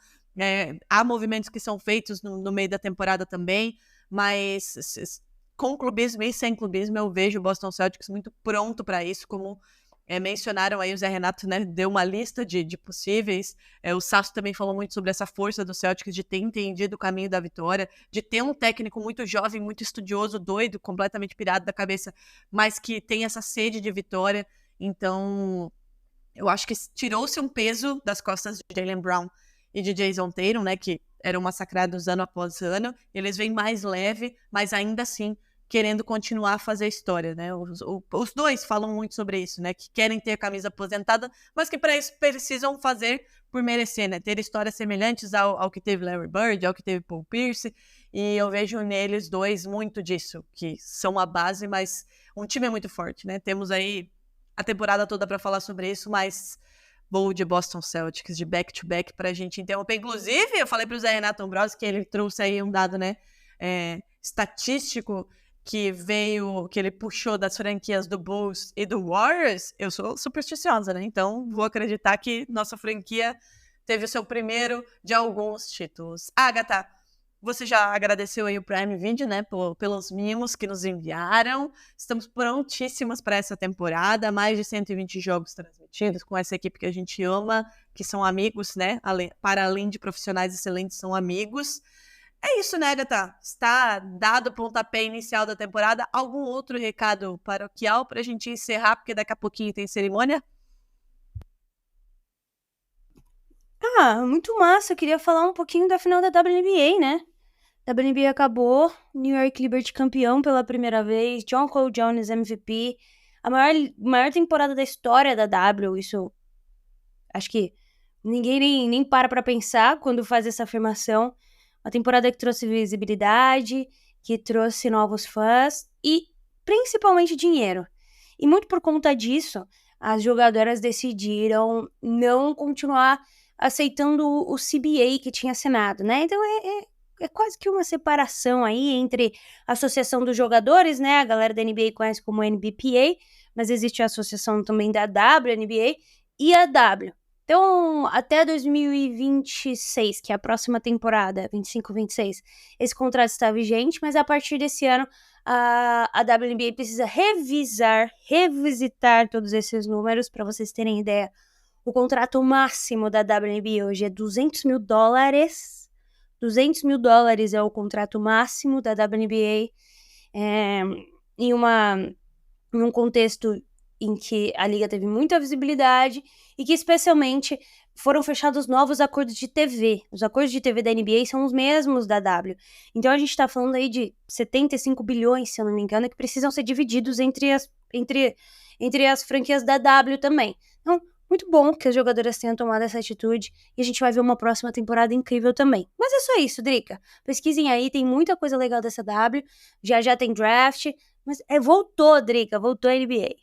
há movimentos que são feitos no meio da temporada também. Mas com clubismo e sem clubismo, eu vejo o Boston Celtics muito pronto para isso, como mencionaram aí, o Zé Renato, né, deu uma lista de possíveis. O Sasso também falou muito sobre essa força do Celtics de ter entendido o caminho da vitória, de ter um técnico muito jovem, muito estudioso, doido, completamente pirado da cabeça, mas que tem essa sede de vitória. Então, eu acho que tirou-se um peso das costas de Jaylen Brown e de Jason Tatum, né, que eram massacrados ano após ano. Eles vêm mais leve, mas ainda assim querendo continuar a fazer história, né? Os dois falam muito sobre isso, né? Que querem ter a camisa aposentada, mas que para isso precisam fazer por merecer, né? Ter histórias semelhantes ao que teve Larry Bird, ao que teve Paul Pierce, e eu vejo neles dois muito disso, que são a base, mas um time é muito forte, né? Temos aí a temporada toda para falar sobre isso, mas vou de Boston Celtics, de back-to-back, pra gente interromper. Inclusive, eu falei pro Zé Renato Ambrosio que ele trouxe aí um dado, né? Estatístico, que ele puxou das franquias do Bulls e do Warriors. Eu sou supersticiosa, né? Então vou acreditar que nossa franquia teve o seu primeiro de alguns títulos. Agatha, você já agradeceu aí o Prime Video, né? Pelos mimos que nos enviaram. Estamos prontíssimas para essa temporada. Mais de 120 jogos transmitidos com essa equipe que a gente ama, que são amigos, né? Para além de profissionais excelentes, são amigos. É isso, né, Agatha? Está dado o pontapé inicial da temporada. Algum outro recado paroquial para a gente encerrar, porque daqui a pouquinho tem cerimônia? Muito massa. Eu queria falar um pouquinho da final da WNBA, né? A WNBA acabou, New York Liberty campeão pela primeira vez, John Cole Jones MVP, a maior temporada da história da W. Isso, acho que ninguém nem para pensar quando faz essa afirmação. Uma temporada que trouxe visibilidade, que trouxe novos fãs e principalmente dinheiro. E muito por conta disso, as jogadoras decidiram não continuar aceitando o CBA que tinha assinado, né? Então é quase que uma separação aí entre a associação dos jogadores, né? A galera da NBA conhece como NBPA, mas existe a associação também da WNBA e a W. Então, até 2026, que é a próxima temporada, 25-26, esse contrato está vigente, mas a partir desse ano, a WNBA precisa revisitar todos esses números. Para vocês terem ideia, o contrato máximo da WNBA hoje é $200 mil. $200 mil é o contrato máximo da WNBA, em um contexto em que a liga teve muita visibilidade e que especialmente foram fechados novos acordos de TV. Os acordos de TV da NBA são os mesmos da W. Então a gente está falando aí de 75 bilhões, se eu não me engano, que precisam ser divididos entre as franquias da W também. Então, muito bom que as jogadoras tenham tomado essa atitude e a gente vai ver uma próxima temporada incrível também. Mas é só isso, Drica. Pesquisem aí, tem muita coisa legal dessa W, já tem draft, mas voltou, Drica, voltou a NBA.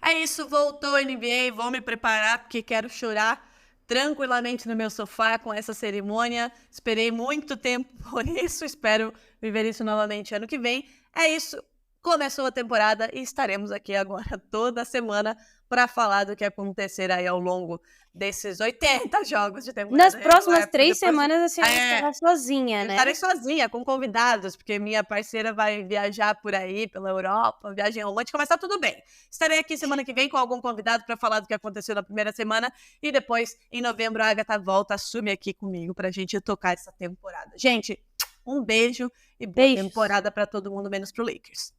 É isso, voltou a NBA, vou me preparar porque quero chorar tranquilamente no meu sofá com essa cerimônia. Esperei muito tempo por isso, espero viver isso novamente ano que vem. É isso, começou a temporada e estaremos aqui agora toda semana para falar do que acontecer aí ao longo desses 80 jogos de temporada. Nas próximas 3 semanas a senhora estará sozinha, né? Estarei sozinha, com convidados, porque minha parceira vai viajar por aí, pela Europa, viagem romântica, mas tá tudo bem. Estarei aqui semana que vem com algum convidado para falar do que aconteceu na primeira semana e depois, em novembro, a Agatha volta, assume aqui comigo pra gente tocar essa temporada. Gente, um beijo e boa temporada para todo mundo, menos pro Lakers.